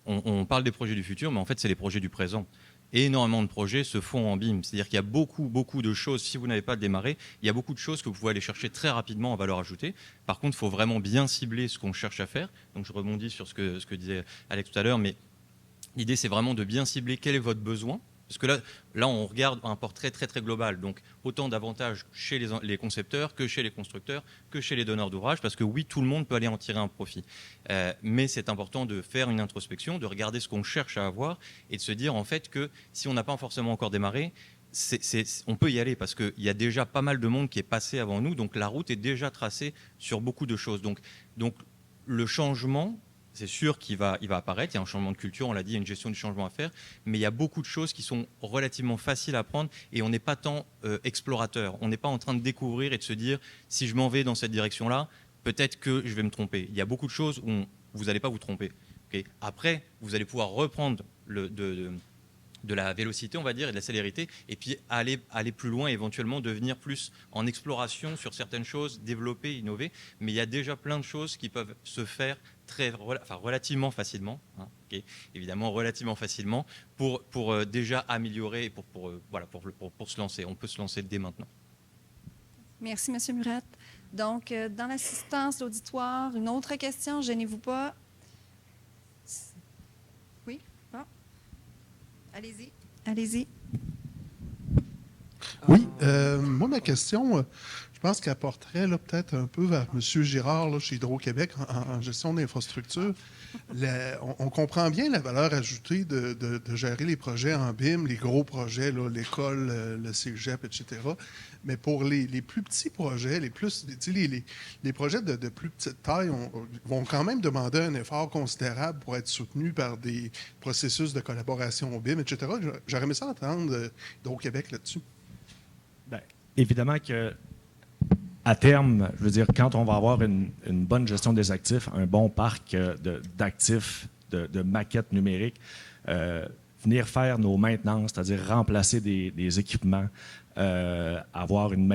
On parle des projets du futur, mais en fait, c'est les projets du présent. Et énormément de projets se font en BIM. C'est-à-dire qu'il y a beaucoup de choses, si vous n'avez pas démarré, il y a beaucoup de choses que vous pouvez aller chercher très rapidement en valeur ajoutée. Par contre, il faut vraiment bien cibler ce qu'on cherche à faire. Donc, je rebondis sur ce que disait Alex tout à l'heure, mais l'idée, c'est vraiment de bien cibler quel est votre besoin. Parce que là, on regarde un portrait très, très global. Donc, autant d'avantages chez les concepteurs que chez les constructeurs, que chez les donneurs d'ouvrage, parce que oui, tout le monde peut aller en tirer un profit. Mais c'est important de faire une introspection, de regarder ce qu'on cherche à avoir et de se dire, en fait, que si on n'a pas forcément encore démarré, on peut y aller parce qu'il y a déjà pas mal de monde qui est passé avant nous. Donc, la route est déjà tracée sur beaucoup de choses. Donc le changement... C'est sûr qu'il va apparaître, il y a un changement de culture, on l'a dit, il y a une gestion du changement à faire, mais il y a beaucoup de choses qui sont relativement faciles à prendre et on n'est pas tant explorateur. On n'est pas en train de découvrir et de se dire, si je m'en vais dans cette direction-là, peut-être que je vais me tromper. Il y a beaucoup de choses où vous n'allez pas vous tromper. Okay. Après, vous allez pouvoir reprendre de la vélocité, on va dire, et de la célérité, et puis aller plus loin, éventuellement devenir plus en exploration sur certaines choses, développer, innover. Mais il y a déjà plein de choses qui peuvent se faire relativement facilement, hein, okay, évidemment relativement facilement, pour déjà améliorer et pour se lancer. On peut se lancer dès maintenant. Merci, M. Murat. Donc, dans l'assistance, l'auditoire, une autre question, gênez-vous pas. Oui? Bon. Allez-y. Allez-y. Oui, moi, ma question, je pense qu'elle porterait peut-être un peu vers M. Girard là, chez Hydro-Québec en gestion d'infrastructure. On comprend bien la valeur ajoutée de gérer les projets en BIM, les gros projets, l'école, le cégep, etc. Mais pour les plus petits projets, les projets de plus petite taille vont quand même demander un effort considérable pour être soutenus par des processus de collaboration au BIM, etc. J'aurais aimé ça entendre Hydro-Québec là-dessus. Bien, évidemment que à terme, je veux dire, quand on va avoir une bonne gestion des actifs, un bon parc d'actifs, de maquettes numériques, venir faire nos maintenances, c'est-à-dire remplacer des équipements, avoir une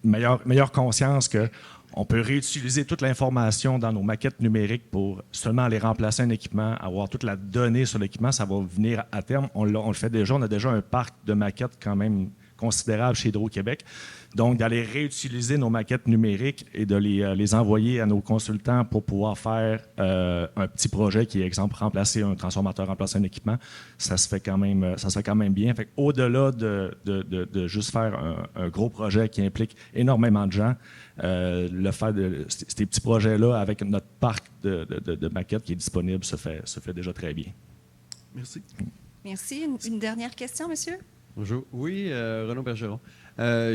meilleure conscience qu'on peut réutiliser toute l'information dans nos maquettes numériques pour seulement aller remplacer un équipement, avoir toute la donnée sur l'équipement, ça va venir à terme. On le fait déjà, on a déjà un parc de maquettes quand même considérable chez Hydro-Québec. Donc, d'aller réutiliser nos maquettes numériques et de les envoyer à nos consultants pour pouvoir faire un petit projet qui est, exemple, remplacer un transformateur, remplacer un équipement, ça se fait quand même bien. Fait au-delà de juste faire un gros projet qui implique énormément de gens, le faire de ces petits projets-là avec notre parc de maquettes qui est disponible se fait déjà très bien. Merci. Merci. Une dernière question, monsieur? Bonjour. Oui, Renaud Bergeron.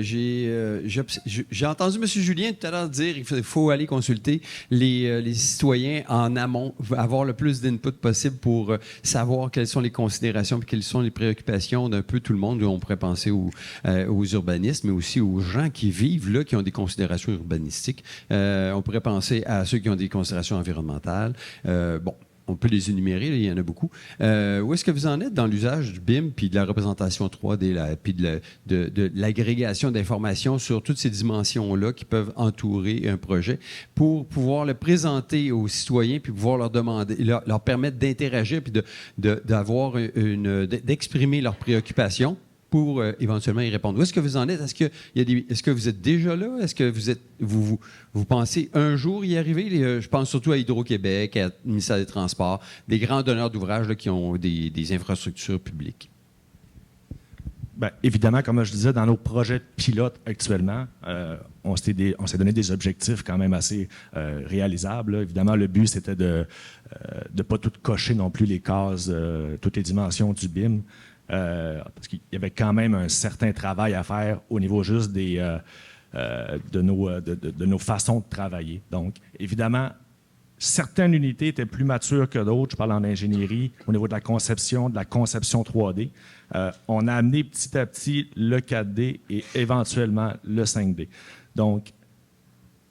J'ai entendu M. Julien tout à l'heure dire qu'il faut aller consulter les citoyens en amont, avoir le plus d'input possible pour savoir quelles sont les considérations et quelles sont les préoccupations d'un peu tout le monde. On pourrait penser aux urbanistes, mais aussi aux gens qui vivent là, qui ont des considérations urbanistiques. On pourrait penser à ceux qui ont des considérations environnementales. on peut les énumérer, là, il y en a beaucoup. Où est-ce que vous en êtes dans l'usage du BIM puis de la représentation 3D, puis de l'agrégation d'informations sur toutes ces dimensions-là qui peuvent entourer un projet pour pouvoir le présenter aux citoyens puis pouvoir leur demander, leur permettre d'interagir puis d'exprimer leurs préoccupations pour éventuellement y répondre. Où est-ce que vous en êtes? Est-ce que vous êtes déjà là? Est-ce que vous pensez un jour y arriver? Je pense surtout à Hydro-Québec, à ministère des Transports, des grands donneurs d'ouvrages là, qui ont des infrastructures publiques. Bien, évidemment, comme je disais, dans nos projets pilotes actuellement, on s'est donné des objectifs quand même assez réalisables, là. Évidemment, le but, c'était de ne pas tout cocher non plus les cases, toutes les dimensions du BIM. Parce qu'il y avait quand même un certain travail à faire au niveau juste de nos façons de travailler. Donc, évidemment, certaines unités étaient plus matures que d'autres. Je parle en ingénierie, au niveau de la conception 3D. On a amené petit à petit le 4D et éventuellement le 5D. Donc,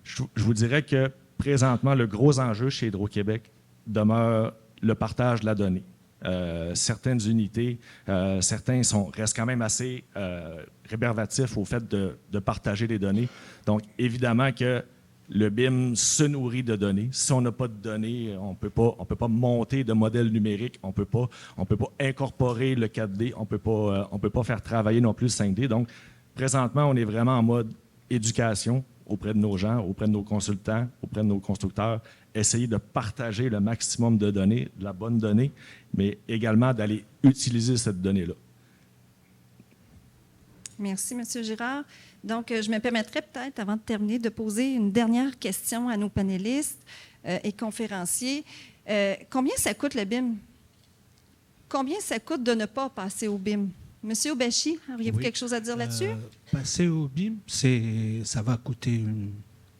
je vous dirais que présentement, le gros enjeu chez Hydro-Québec demeure le partage de la donnée. Certaines unités, certains restent quand même assez rébarbatifs au fait de partager les données. Donc, évidemment que le BIM se nourrit de données. Si on n'a pas de données, on peut pas monter de modèle numérique, on peut pas incorporer le 4D, on peut pas faire travailler non plus le 5D. Donc, présentement, on est vraiment en mode éducation auprès de nos gens, auprès de nos consultants, auprès de nos constructeurs, essayer de partager le maximum de données, de la bonne donnée, mais également d'aller utiliser cette donnée-là. Merci, M. Girard. Donc, je me permettrais peut-être, avant de terminer, de poser une dernière question à nos panélistes et conférenciers. Combien ça coûte le BIM? Combien ça coûte de ne pas passer au BIM? Monsieur Obeshi, auriez-vous quelque chose à dire là-dessus? Passer au BIM, ça va coûter,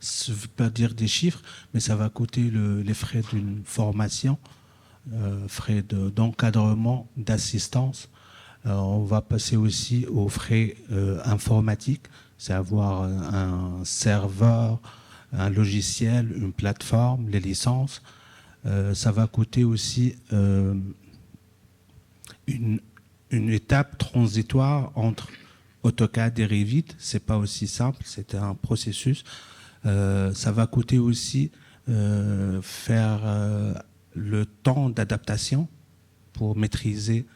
je ne veux pas dire des chiffres, mais ça va coûter les frais d'une formation, frais d'encadrement, d'assistance. On va passer aussi aux frais informatiques, c'est avoir un serveur, un logiciel, une plateforme, les licences. Ça va coûter aussi une étape transitoire entre AutoCAD et Revit. C'est pas aussi simple, c'est un processus. Ça va coûter aussi faire le temps d'adaptation pour maîtriser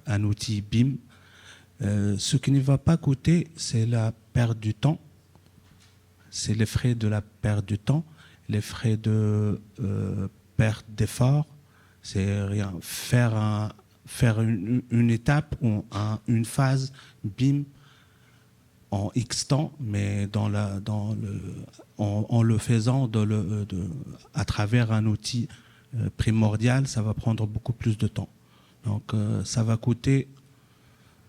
un outil BIM. Ce qui ne va pas coûter, c'est la perte du temps. C'est les frais de la perte du temps, les frais de perte d'effort. C'est rien. Faire une étape ou une phase BIM en X temps, mais en le faisant à travers un outil primordial, ça va prendre beaucoup plus de temps. Donc, ça va coûter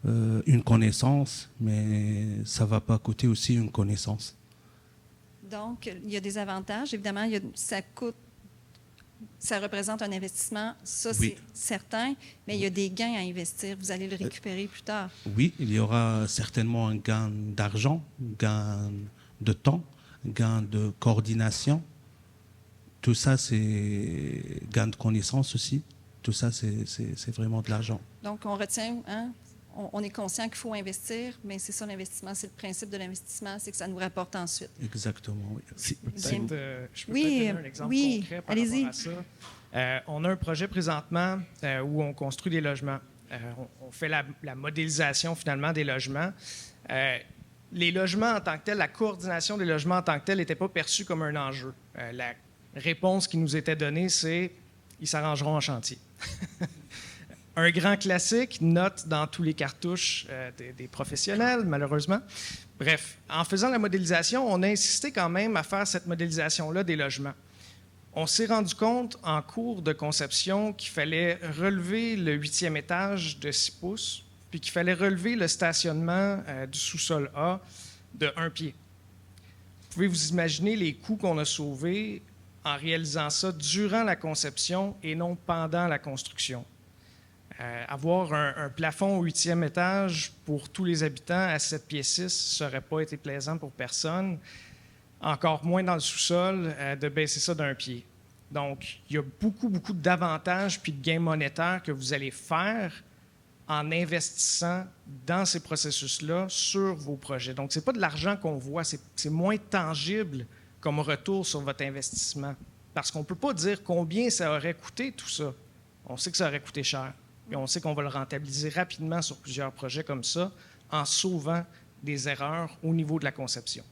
une connaissance, mais ça ne va pas coûter aussi une connaissance. Donc, il y a des avantages. Évidemment, ça représente un investissement, ça c'est certain, mais il y a des gains à investir. Vous allez le récupérer plus tard. Oui, il y aura certainement un gain d'argent, gain de temps, gain de coordination. Tout ça, c'est gain de connaissance aussi. Tout ça, c'est vraiment de l'argent. Donc, on retient, on est conscient qu'il faut investir, mais c'est ça l'investissement, c'est le principe de l'investissement, c'est que ça nous rapporte ensuite. Exactement, oui. Je peux peut-être donner un exemple concret par rapport à ça. On a un projet présentement où on construit des logements. On fait la modélisation finalement des logements. Les logements en tant que tels, la coordination des logements en tant que tels n'était pas perçue comme un enjeu. La réponse qui nous était donnée, c'est « ils s'arrangeront en chantier ». Un grand classique, note dans tous les cartouches des professionnels, malheureusement. Bref, en faisant la modélisation, on a insisté quand même à faire cette modélisation-là des logements. On s'est rendu compte en cours de conception qu'il fallait relever le 8e étage de 6 pouces, puis qu'il fallait relever le stationnement du sous-sol A de 1 pied. Vous pouvez vous imaginer les coûts qu'on a sauvés en réalisant ça durant la conception et non pendant la construction. Avoir un plafond au 8e étage pour tous les habitants à 7 pieds 6, ça n'aurait pas été plaisant pour personne. Encore moins dans le sous-sol, de baisser ça d'1 pied. Donc, il y a beaucoup, beaucoup d'avantages puis de gains monétaires que vous allez faire en investissant dans ces processus-là sur vos projets. Donc, ce n'est pas de l'argent qu'on voit, c'est moins tangible comme retour sur votre investissement. Parce qu'on ne peut pas dire combien ça aurait coûté tout ça. On sait que ça aurait coûté cher. Et on sait qu'on va le rentabiliser rapidement sur plusieurs projets comme ça en sauvant des erreurs au niveau de la conception.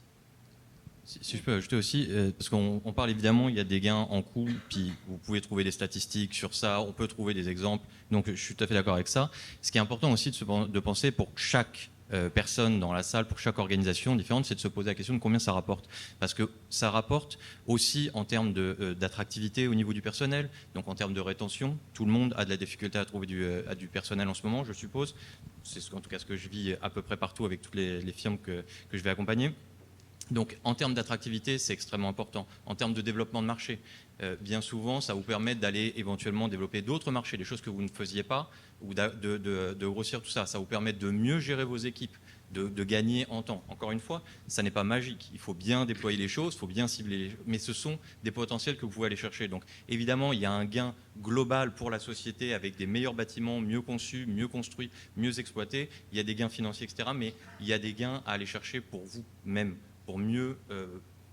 Si je peux ajouter aussi, parce qu'on parle évidemment, il y a des gains en coût, puis vous pouvez trouver des statistiques sur ça, on peut trouver des exemples, donc je suis tout à fait d'accord avec ça. Ce qui est important aussi de penser pour chaque personne dans la salle, pour chaque organisation différente, c'est de se poser la question de combien ça rapporte. Parce que ça rapporte aussi en termes d'attractivité au niveau du personnel, donc en termes de rétention. Tout le monde a de la difficulté à trouver du personnel en ce moment, je suppose. C'est en tout cas ce que je vis à peu près partout avec toutes les firmes que je vais accompagner. Donc, en termes d'attractivité, c'est extrêmement important. En termes de développement de marché, bien souvent, ça vous permet d'aller éventuellement développer d'autres marchés, des choses que vous ne faisiez pas, ou de grossir tout ça. Ça vous permet de mieux gérer vos équipes, de gagner en temps. Encore une fois, ça n'est pas magique. Il faut bien déployer les choses, il faut bien cibler les choses, mais ce sont des potentiels que vous pouvez aller chercher. Donc, évidemment, il y a un gain global pour la société avec des meilleurs bâtiments, mieux conçus, mieux construits, mieux exploités. Il y a des gains financiers, etc., mais il y a des gains à aller chercher pour vous-même, pour mieux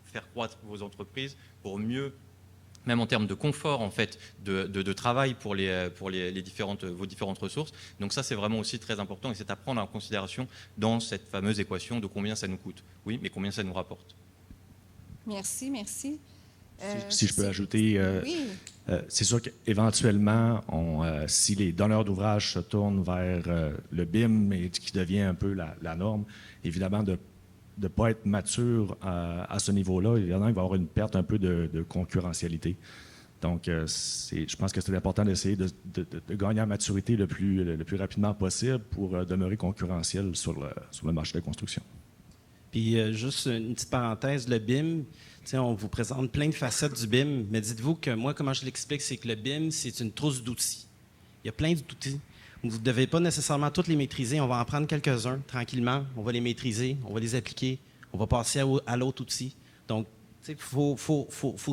faire croître vos entreprises, pour mieux, même en termes de confort en fait, de travail pour vos différentes ressources. Donc ça, c'est vraiment aussi très important et c'est à prendre en considération dans cette fameuse équation de combien ça nous coûte. Oui, mais combien ça nous rapporte. Merci, merci. Si je peux ajouter, oui. C'est sûr qu'éventuellement, si les donneurs d'ouvrage se tournent vers le BIM et qui devient un peu la norme, évidemment, de ne pas être mature à ce niveau-là, évidemment, il va y avoir une perte un peu de concurrentialité. Donc, je pense que c'est important d'essayer de gagner en maturité le plus rapidement possible pour demeurer concurrentiel sur le marché de la construction. Puis, juste une petite parenthèse, le BIM, on vous présente plein de facettes du BIM, mais dites-vous que moi, comment je l'explique, c'est que le BIM, c'est une trousse d'outils. Il y a plein d'outils. Vous ne devez pas nécessairement tous les maîtriser. On va en prendre quelques-uns tranquillement. On va les maîtriser, on va les appliquer. On va passer à l'autre outil. Donc, il faut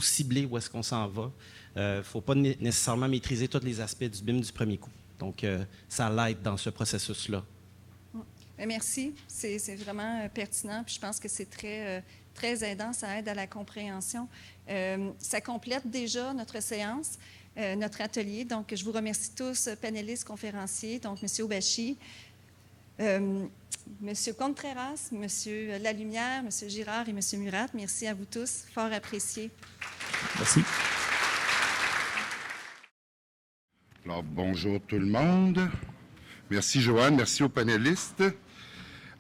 cibler où est-ce qu'on s'en va. Il ne faut pas nécessairement maîtriser tous les aspects du BIM du premier coup. Donc, ça l'aide dans ce processus-là. Merci. C'est vraiment pertinent. Puis je pense que c'est très aidant. Ça aide à la compréhension. Ça complète déjà notre séance. Notre atelier. Donc, je vous remercie tous, panélistes, conférenciers, donc M. Aubachi, M. Contreras, M. Lalumière, M. Girard et M. Murat. Merci à vous tous, fort apprécié. Merci. Alors, bonjour tout le monde. Merci, Joanne. Merci aux panélistes.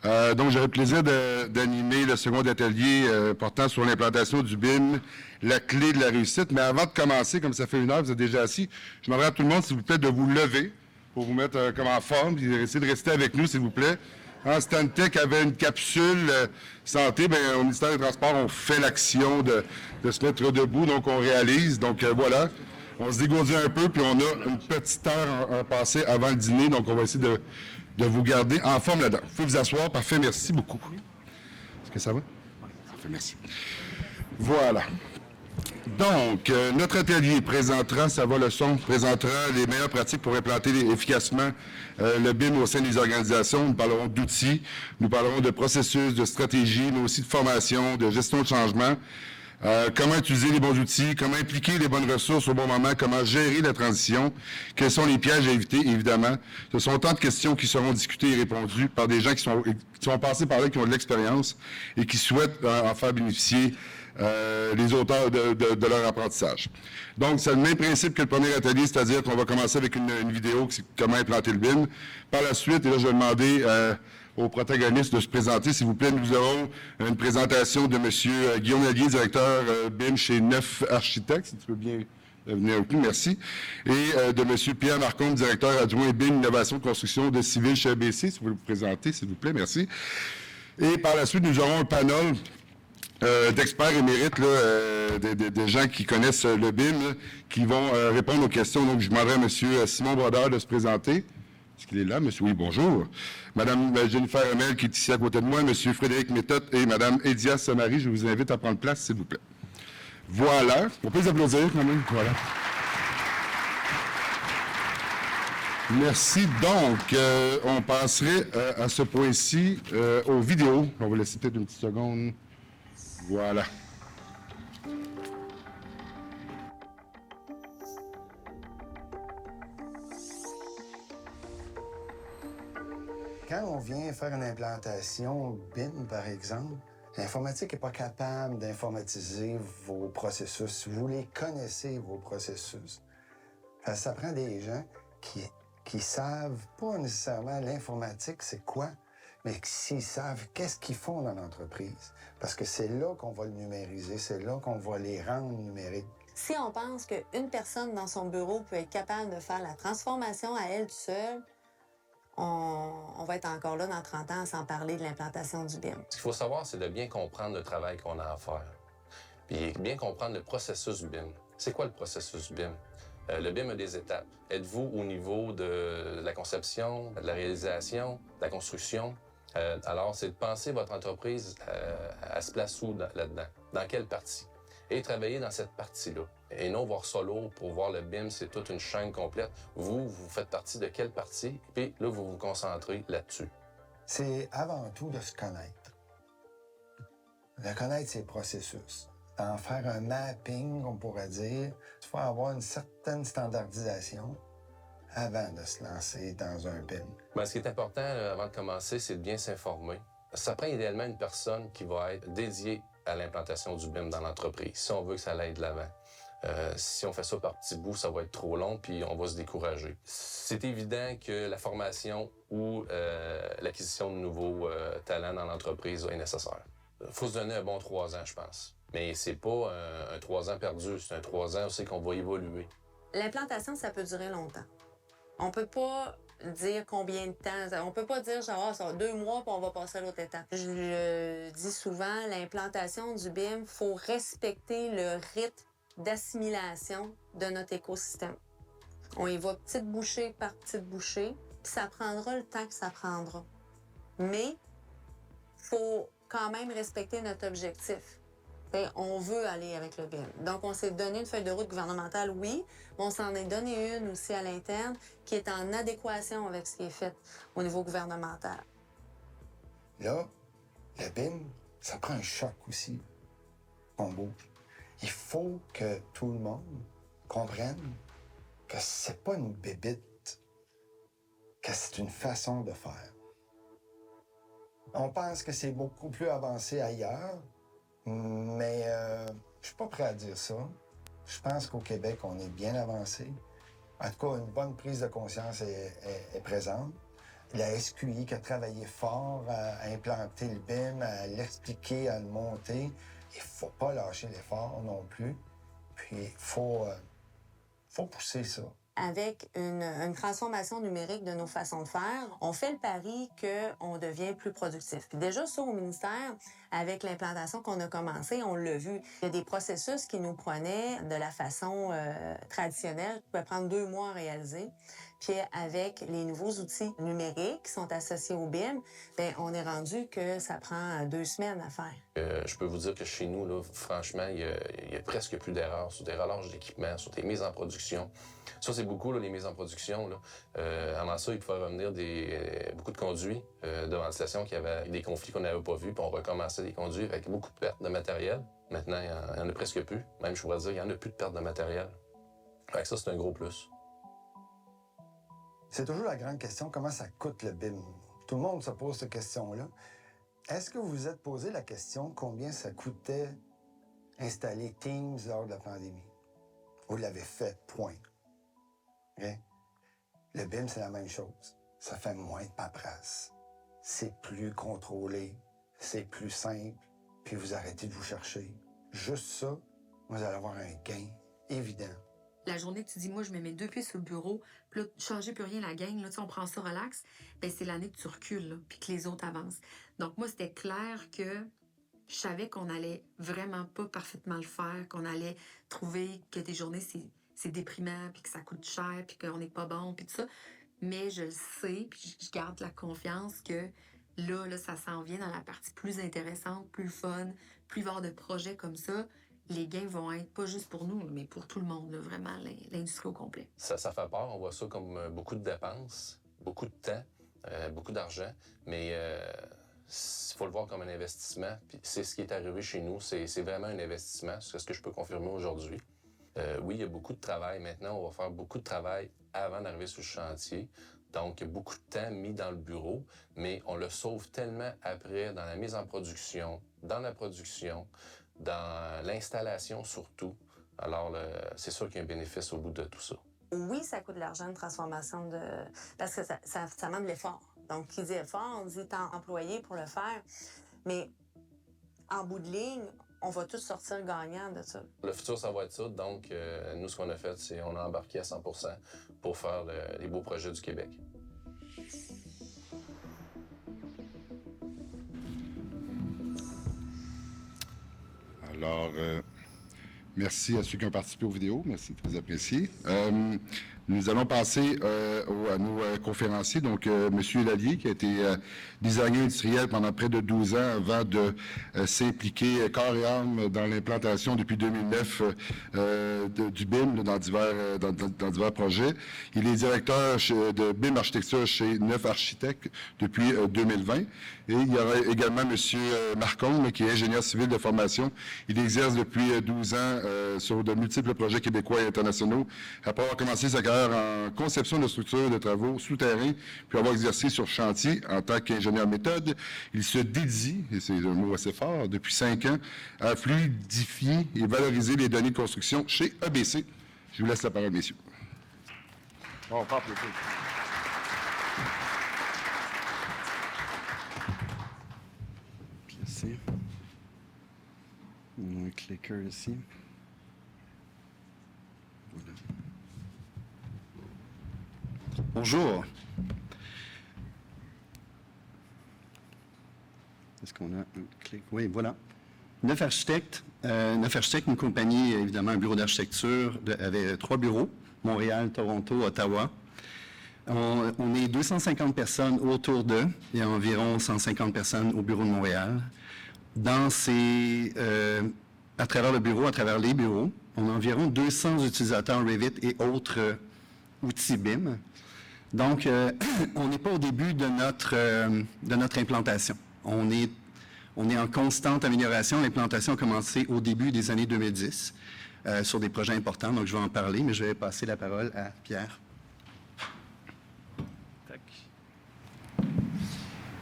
Donc, j'aurai le plaisir d'animer le second atelier portant sur l'implantation du BIM, la clé de la réussite. Mais avant de commencer, comme ça fait 1 heure, vous êtes déjà assis, je demanderai à tout le monde, s'il vous plaît, de vous lever pour vous mettre comme en forme, puis essayer de rester avec nous, s'il vous plaît. Stantec avait une capsule santé. Bien, au ministère des Transports, on fait l'action de se mettre debout, donc on réalise. Donc, voilà. On se dégourdit un peu, puis on a une petite heure à passer avant le dîner, donc on va essayer de vous garder en forme là-dedans. Vous pouvez vous asseoir. Parfait, merci beaucoup. Est-ce que ça va? Parfait, merci. Voilà. Donc, notre atelier présentera, ça va le son, présentera les meilleures pratiques pour implanter efficacement le BIM au sein des organisations. Nous parlerons d'outils, nous parlerons de processus, de stratégie, mais aussi de formation, de gestion de changement. Comment utiliser les bons outils, comment impliquer les bonnes ressources au bon moment, comment gérer la transition, quels sont les pièges à éviter, évidemment. Ce sont autant de questions qui seront discutées et répondues par des gens qui sont passés par là, qui ont de l'expérience et qui souhaitent en faire bénéficier les auteurs de leur apprentissage. Donc, c'est le même principe que le premier atelier, c'est-à-dire qu'on va commencer avec une vidéo, c'est comment implanter le BIM. Par la suite, et là, je vais demander aux protagonistes de se présenter. S'il vous plaît, nous aurons une présentation de M. Guillaume Lallier, directeur BIM chez Neuf Architectes, si tu peux bien venir avec nous, merci. Et de M. Pierre Marcombe, directeur adjoint BIM Innovation de Construction de Civil chez ABC. Si vous voulez vous présenter, s'il vous plaît, merci. Et par la suite, nous aurons un panel d'experts émérites, des gens qui connaissent le BIM, là, qui vont répondre aux questions. Donc, je demanderai à M. Simon Brodeur de se présenter. Est-ce qu'il est là, monsieur? Oui, bonjour. Madame Jennifer Hamel, qui est ici à côté de moi, monsieur Frédéric Méthode et madame Edia Samari, je vous invite à prendre place, s'il vous plaît. Voilà. On peut les applaudir quand même. Voilà. Merci. Donc, on passerait à ce point-ci aux vidéos. On va laisser peut-être une petite seconde. Voilà. Quand on vient faire une implantation BIM, par exemple, l'informatique n'est pas capable d'informatiser vos processus. Vous les connaissez, vos processus. Ça prend des gens qui savent pas nécessairement l'informatique, c'est quoi, mais s'ils savent qu'est-ce qu'ils font dans l'entreprise. Parce que c'est là qu'on va le numériser, c'est là qu'on va les rendre numériques. Si on pense qu'une personne dans son bureau peut être capable de faire la transformation à elle seule, on va être encore là dans 30 ans sans parler de l'implantation du BIM. Ce qu'il faut savoir, c'est de bien comprendre le travail qu'on a à faire. Puis bien comprendre le processus BIM. C'est quoi le processus BIM? Le BIM a des étapes. Êtes-vous au niveau de la conception, de la réalisation, de la construction? Alors, c'est de penser votre entreprise à se placer où là-dedans? Dans quelle partie? Et travailler dans cette partie-là. Et non voir ça lourd pour voir le BIM, c'est toute une chaîne complète. Vous faites partie de quelle partie? Puis là, vous vous concentrez là-dessus. C'est avant tout de se connaître. De connaître ses processus. En faire un mapping, on pourrait dire. Il faut avoir une certaine standardisation avant de se lancer dans un BIM. Bien, ce qui est important avant de commencer, c'est de bien s'informer. Ça prend idéalement une personne qui va être dédiée à l'implantation du BIM dans l'entreprise, si on veut que ça aille de l'avant. Si on fait ça par petits bouts, ça va être trop long, puis on va se décourager. C'est évident que la formation ou l'acquisition de nouveaux talents dans l'entreprise est nécessaire. Il faut se donner un bon 3 ans, je pense. Mais c'est pas un 3 ans perdu, c'est un 3 ans aussi qu'on va évoluer. L'implantation, ça peut durer longtemps. On peut pas dire combien de temps. On peut pas dire genre ça va 2 mois puis on va passer à l'autre étape. Je le dis souvent, l'implantation du BIM, faut respecter le rythme d'assimilation de notre écosystème. On y va petite bouchée par petite bouchée, puis ça prendra le temps que ça prendra. Mais faut quand même respecter notre objectif. On veut aller avec le BIM. Donc, on s'est donné une feuille de route gouvernementale, oui, mais on s'en est donné une aussi à l'interne qui est en adéquation avec ce qui est fait au niveau gouvernemental. Là, le BIM, ça prend un choc aussi qu'on bouge. Il faut que tout le monde comprenne que c'est pas une bébite, que c'est une façon de faire. On pense que c'est beaucoup plus avancé ailleurs, mais je suis pas prêt à dire ça. Je pense qu'au Québec, on est bien avancé. En tout cas, une bonne prise de conscience est présente. La SQI qui a travaillé fort à implanter le BIM, à l'expliquer, à le monter. Il faut pas lâcher l'effort non plus. Puis, il faut pousser ça. Avec une transformation numérique de nos façons de faire, on fait le pari qu'on devient plus productif. Puis déjà, ça, au ministère, avec l'implantation qu'on a commencé, on l'a vu. Il y a des processus qui nous prenaient de la façon traditionnelle, qui pouvaient prendre 2 mois à réaliser. Puis avec les nouveaux outils numériques qui sont associés au BIM, bien, on est rendu que ça prend 2 semaines à faire. Je peux vous dire que chez nous, là, franchement, il y a presque plus d'erreurs sur des relâches d'équipement, sur des mises en production. Ça, c'est beaucoup, là, les mises en production. Là. Avant ça, il pouvait revenir beaucoup de conduits de ventilation qui avaient des conflits qu'on n'avait pas vus, puis on recommençait des conduits avec beaucoup de pertes de matériel. Maintenant, il n'y en a presque plus. Même, je pourrais dire, il n'y en a plus de pertes de matériel. Fait que ça, c'est un gros plus. C'est toujours la grande question, comment ça coûte le BIM? Tout le monde se pose cette question-là. Est-ce que vous vous êtes posé la question combien ça coûtait installer Teams lors de la pandémie? Vous l'avez fait, point. Okay? Le BIM, c'est la même chose. Ça fait moins de paperasse. C'est plus contrôlé, c'est plus simple, puis vous arrêtez de vous chercher. Juste ça, vous allez avoir un gain évident. La journée que tu dis, moi, je mets mes 2 pieds sur le bureau, puis là, changer plus rien la gang, là, tu sais, on prend ça relax, bien, c'est l'année que tu recules, là, puis que les autres avancent. Donc, moi, c'était clair que je savais qu'on allait vraiment pas parfaitement le faire, qu'on allait trouver que des journées, c'est déprimant, puis que ça coûte cher, puis qu'on n'est pas bon, puis tout ça. Mais je le sais, puis je garde la confiance que là, ça s'en vient dans la partie plus intéressante, plus fun, plus il va y avoir de projets comme ça. les gains vont être pas juste pour nous, mais pour tout le monde, là, vraiment l'industrie au complet. Ça fait peur, on voit ça comme beaucoup de dépenses, beaucoup de temps, beaucoup d'argent, mais il faut le voir comme un investissement. Puis c'est ce qui est arrivé chez nous, c'est vraiment un investissement, c'est ce que je peux confirmer aujourd'hui. Oui, il y a beaucoup de travail. Maintenant, on va faire beaucoup de travail avant d'arriver sur le chantier. Donc, il y a beaucoup de temps mis dans le bureau, mais on le sauve tellement après dans la mise en production, dans la production, dans l'installation surtout. Alors, c'est sûr qu'il y a un bénéfice au bout de tout ça. Oui, ça coûte de l'argent, une transformation de... Parce que ça demande de l'effort. Donc, qui dit effort, on dit temps employé pour le faire. Mais en bout de ligne, on va tous sortir gagnants de ça. Le futur, ça va être ça. Donc, nous, ce qu'on a fait, c'est qu'on a embarqué à 100% pour faire les beaux projets du Québec. Alors, merci à ceux qui ont participé aux vidéos. Merci, très apprécié. Nous allons passer à nos conférenciers. Donc, M. Lallier, qui a été designer industriel pendant près de 12 ans avant de s'impliquer corps et âme dans l'implantation depuis 2009 du BIM dans divers projets. Il est directeur de BIM Architecture chez Neuf Architectes depuis 2020. Et il y aura également M. Marcon, qui est ingénieur civil de formation. Il exerce depuis 12 ans sur de multiples projets québécois et internationaux. Après avoir commencé sa carrière en conception de structures de travaux souterrains, puis avoir exercé sur chantier en tant qu'ingénieur méthode, il se dédie, et c'est un mot assez fort, depuis 5 ans, à fluidifier et valoriser les données de construction chez ABC. Je vous laisse la parole, messieurs. On part plus tôt. Ici. On a un clicker ici. Voilà. Bonjour. Est-ce qu'on a un clic? Oui, voilà. Neuf Architectes. Neuf Architectes, une compagnie, évidemment, un bureau d'architecture avec 3 bureaux, Montréal, Toronto, Ottawa. On est 250 personnes autour d'eux. Il y a environ 150 personnes au bureau de Montréal. À travers le bureau, à travers les bureaux, on a environ 200 utilisateurs Revit et autres outils BIM. Donc, on n'est pas au début de notre implantation. On est en constante amélioration. L'implantation a commencé au début des années 2010 sur des projets importants. Donc, je vais en parler, mais je vais passer la parole à Pierre.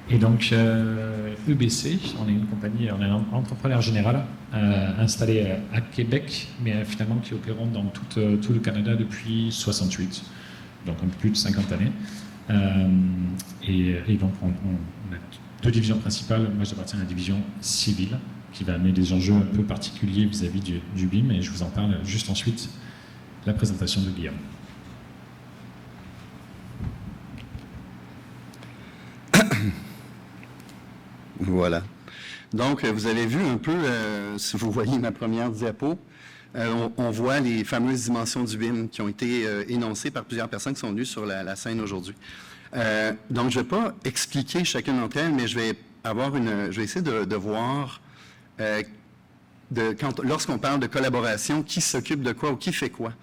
Et donc, EBC, on est une compagnie, on est un entrepreneur général installé à Québec, mais finalement qui opère dans tout le Canada depuis 68, donc un peu plus de 50 années. Et donc, on a 2 divisions principales. Moi, j'appartiens à la division civile, qui va amener des enjeux un peu particuliers vis-à-vis du BIM, et je vous en parle juste ensuite, la présentation de Guillaume. Voilà. Donc, vous avez vu un peu, si vous voyez ma première diapo, on voit les fameuses dimensions du BIM qui ont été énoncées par plusieurs personnes qui sont venues sur la scène aujourd'hui. Donc, je ne vais pas expliquer chacune d'entre elles, mais je vais essayer de voir, lorsqu'on parle de collaboration, qui s'occupe de quoi ou qui fait quoi.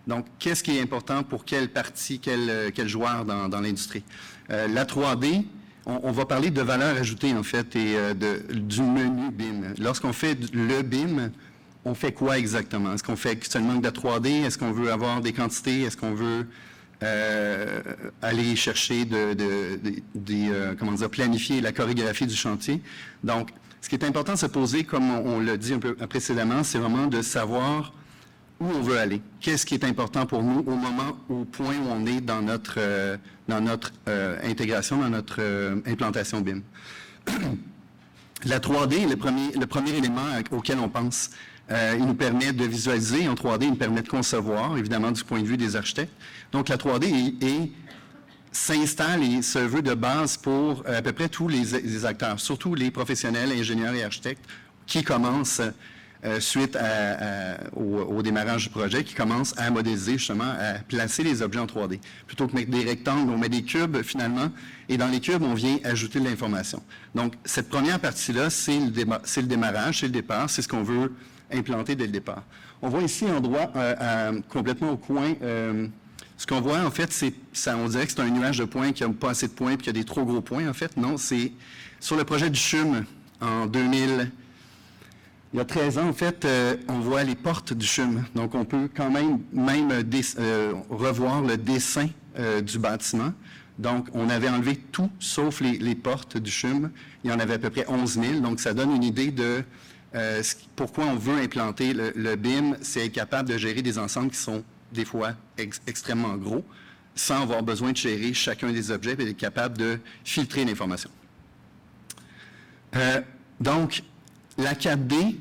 Donc, qu'est-ce qui est important pour quelle partie, quel joueur dans l'industrie. La 3D, on va parler de valeur ajoutée, en fait, et du menu BIM. Lorsqu'on fait le BIM, on fait quoi exactement? Est-ce qu'on fait seulement de la 3D? Est-ce qu'on veut avoir des quantités? Est-ce qu'on veut aller chercher planifier la chorégraphie du chantier? Donc, ce qui est important de se poser, comme on l'a dit un peu précédemment, c'est vraiment de savoir où on veut aller. Qu'est-ce qui est important pour nous au point où on est dans notre intégration, dans notre implantation BIM. La 3D, le premier élément auquel on pense. Il nous permet de visualiser en 3D, il nous permet de concevoir, évidemment, du point de vue des architectes. Donc, la 3D s'installe et se veut de base pour à peu près tous les acteurs, surtout les professionnels, ingénieurs et architectes qui commencent suite au démarrage du projet, qui commencent à modéliser, justement, à placer les objets en 3D. Plutôt que mettre des rectangles, on met des cubes, finalement, et dans les cubes, on vient ajouter de l'information. Donc, cette première partie-là, c'est le démarrage, c'est le départ, c'est ce qu'on veut implanté dès le départ. On voit ici en droit, complètement au coin, ce qu'on voit en fait, on dirait que c'est un nuage de points qui n'a pas assez de points et qui a des trop gros points en fait. Non, c'est sur le projet du CHUM en 2000. Il y a 13 ans, en fait, on voit les portes du CHUM. Donc, on peut quand même revoir le dessin du bâtiment. Donc, on avait enlevé tout, sauf les portes du CHUM. Il y en avait à peu près 11 000. Donc, ça donne une idée de pourquoi on veut implanter le BIM. C'est être capable de gérer des ensembles qui sont, des fois, extrêmement gros, sans avoir besoin de gérer chacun des objets et être capable de filtrer l'information. Donc, la 4D,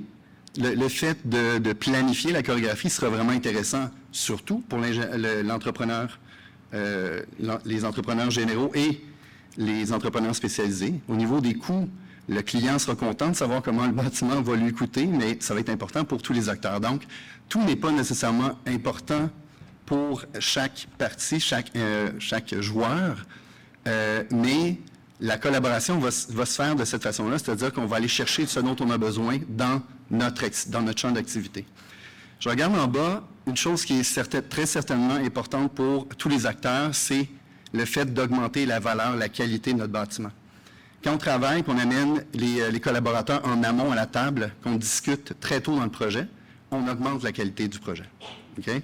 le fait de planifier la chorégraphie sera vraiment intéressant, surtout pour l'entrepreneur, les entrepreneurs généraux et les entrepreneurs spécialisés. Au niveau des coûts, le client sera content de savoir comment le bâtiment va lui coûter, mais ça va être important pour tous les acteurs. Donc, tout n'est pas nécessairement important pour chaque partie, chaque joueur, mais la collaboration va se faire de cette façon-là, c'est-à-dire qu'on va aller chercher ce dont on a besoin dans notre champ d'activité. Je regarde en bas, une chose qui est très certainement importante pour tous les acteurs, c'est le fait d'augmenter la valeur, la qualité de notre bâtiment. Quand on travaille, qu'on amène les collaborateurs en amont à la table, qu'on discute très tôt dans le projet, on augmente la qualité du projet. Okay?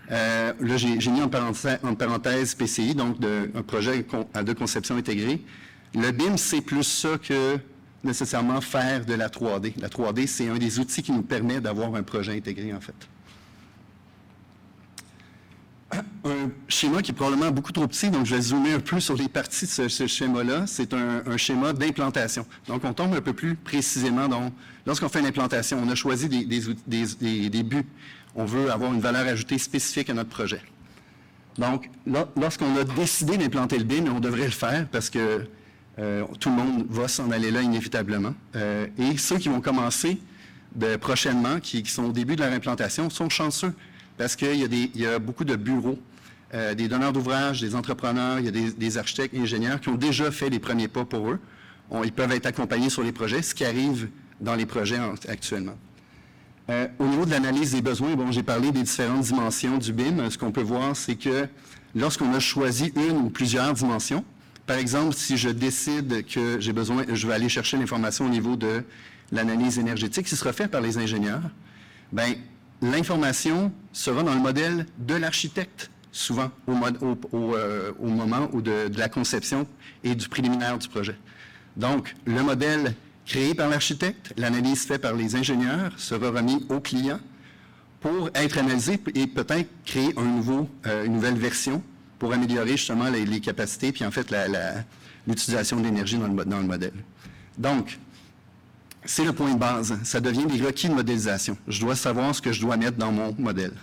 Là, j'ai mis en parenthèse PCI, donc un projet de conception intégrée. Le BIM, c'est plus ça que nécessairement faire de la 3D. La 3D, c'est un des outils qui nous permet d'avoir un projet intégré, en fait. Un schéma qui est probablement beaucoup trop petit, donc je vais zoomer un peu sur les parties de ce schéma-là. C'est un schéma d'implantation. Donc, on tombe un peu plus précisément. Donc, lorsqu'on fait une implantation, on a choisi des buts. On veut avoir une valeur ajoutée spécifique à notre projet. Donc, lorsqu'on a décidé d'implanter le BIM, on devrait le faire parce que tout le monde va s'en aller là inévitablement. Et ceux qui vont commencer prochainement, qui sont au début de leur implantation, sont chanceux parce qu'il y a beaucoup de bureaux, des donneurs d'ouvrages, des entrepreneurs, il y a des architectes, ingénieurs qui ont déjà fait les premiers pas pour eux. Ils peuvent être accompagnés sur les projets, ce qui arrive dans les projets actuellement. Au niveau de l'analyse des besoins, bon, j'ai parlé des différentes dimensions du BIM. Ce qu'on peut voir, c'est que lorsqu'on a choisi une ou plusieurs dimensions, par exemple, si je décide que je vais aller chercher l'information au niveau de l'analyse énergétique, qui sera fait par les ingénieurs, bien, l'information sera dans le modèle de l'architecte, souvent, au moment de la conception et du préliminaire du projet. Donc, le modèle créé par l'architecte, l'analyse faite par les ingénieurs sera remis au client pour être analysé et peut-être créer une nouvelle version pour améliorer justement les capacités puis en fait l'utilisation de l'énergie dans le modèle. Donc, c'est le point de base. Ça devient des requis de modélisation. Je dois savoir ce que je dois mettre dans mon modèle.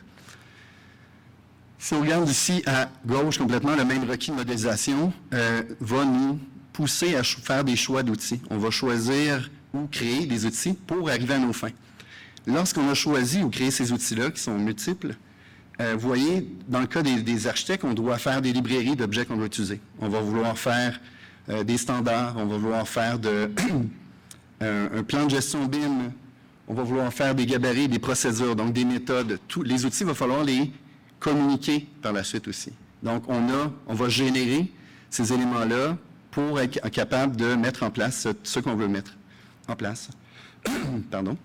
Si on regarde ici à gauche complètement, le même requis de modélisation va nous pousser à faire des choix d'outils. On va choisir ou créer des outils pour arriver à nos fins. Lorsqu'on a choisi ou créé ces outils-là, qui sont multiples, vous voyez, dans le cas des architectes, on doit faire des librairies d'objets qu'on doit utiliser. On va vouloir faire des standards, on va vouloir faire un plan de gestion BIM, on va vouloir faire des gabarits, des procédures, donc des méthodes. Tous les outils, il va falloir les communiquer par la suite aussi. Donc, on va générer ces éléments-là pour être capable de mettre en place ce qu'on veut mettre en place. Pardon.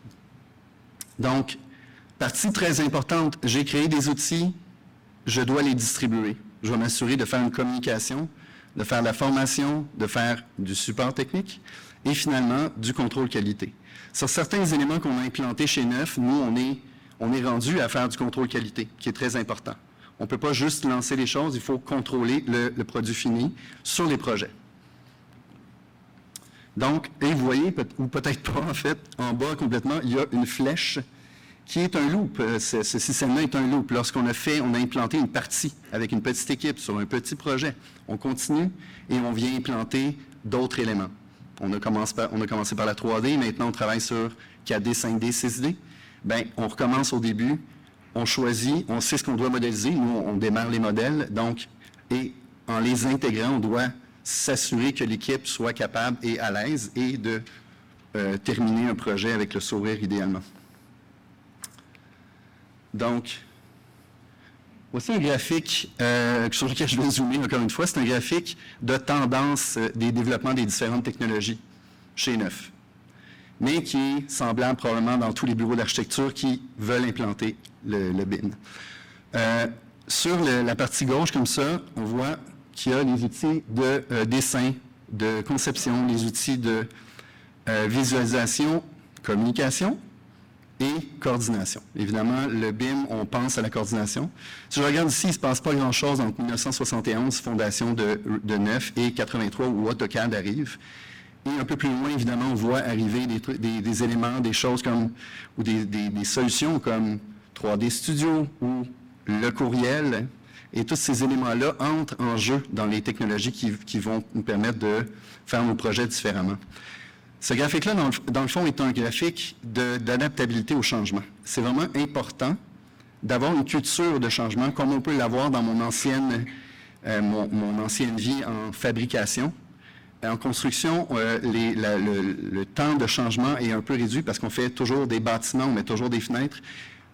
Donc, partie très importante, j'ai créé des outils, je dois les distribuer. Je vais m'assurer de faire une communication, de faire de la formation, de faire du support technique et finalement du contrôle qualité. Sur certains éléments qu'on a implantés chez Neuf, nous, on est rendu à faire du contrôle qualité, qui est très important. On ne peut pas juste lancer les choses, il faut contrôler le produit fini sur les projets. Donc, et vous voyez, ou peut-être pas en fait, en bas complètement, il y a une flèche qui est un loop. Ce système-là est un loop. Lorsqu'on a implanté une partie avec une petite équipe sur un petit projet, on continue et on vient implanter d'autres éléments. On a commencé par la 3D, maintenant on travaille sur 4D, 5D, 6D. Bien, on recommence au début, on choisit, on sait ce qu'on doit modéliser, nous on démarre les modèles, donc, et en les intégrant, on doit s'assurer que l'équipe soit capable et à l'aise et de terminer un projet avec le sourire idéalement. Donc, voici un graphique sur lequel je vais zoomer encore une fois. C'est un graphique de tendance des développements des différentes technologies chez Neuf, mais qui est semblable probablement dans tous les bureaux d'architecture qui veulent implanter le BIM. Sur la partie gauche, comme ça, on voit qu'il y a les outils de dessin, de conception, les outils de visualisation, communication et coordination. Évidemment, le BIM, on pense à la coordination. Si je regarde ici, il ne se passe pas grand-chose entre 1971, fondation de Neuf, et 83 où AutoCAD arrive. Et un peu plus loin, évidemment, on voit arriver des éléments, des choses comme, ou des solutions comme 3D Studio ou le courriel. Et tous ces éléments-là entrent en jeu dans les technologies qui vont nous permettre de faire nos projets différemment. Ce graphique-là, dans le fond, est un graphique d'adaptabilité au changement. C'est vraiment important d'avoir une culture de changement, comme on peut l'avoir dans mon ancienne vie en fabrication. En construction, le temps de changement est un peu réduit parce qu'on fait toujours des bâtiments, on met toujours des fenêtres,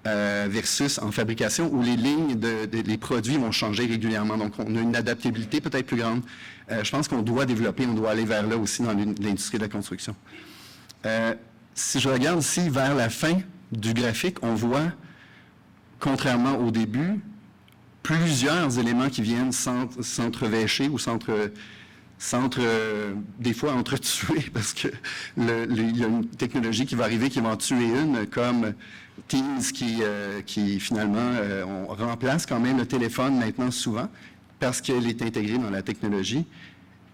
versus en fabrication où les lignes des produits vont changer régulièrement. Donc, on a une adaptabilité peut-être plus grande. Je pense qu'on doit développer, on doit aller vers là aussi dans l'industrie de la construction. Si je regarde ici vers la fin du graphique, on voit, contrairement au début, plusieurs éléments qui viennent s'entrevêcher ou des fois entretuer parce que il y a une technologie qui va arriver qui va en tuer une, comme Teams qui finalement, on remplace quand même le téléphone maintenant souvent parce qu'elle est intégrée dans la technologie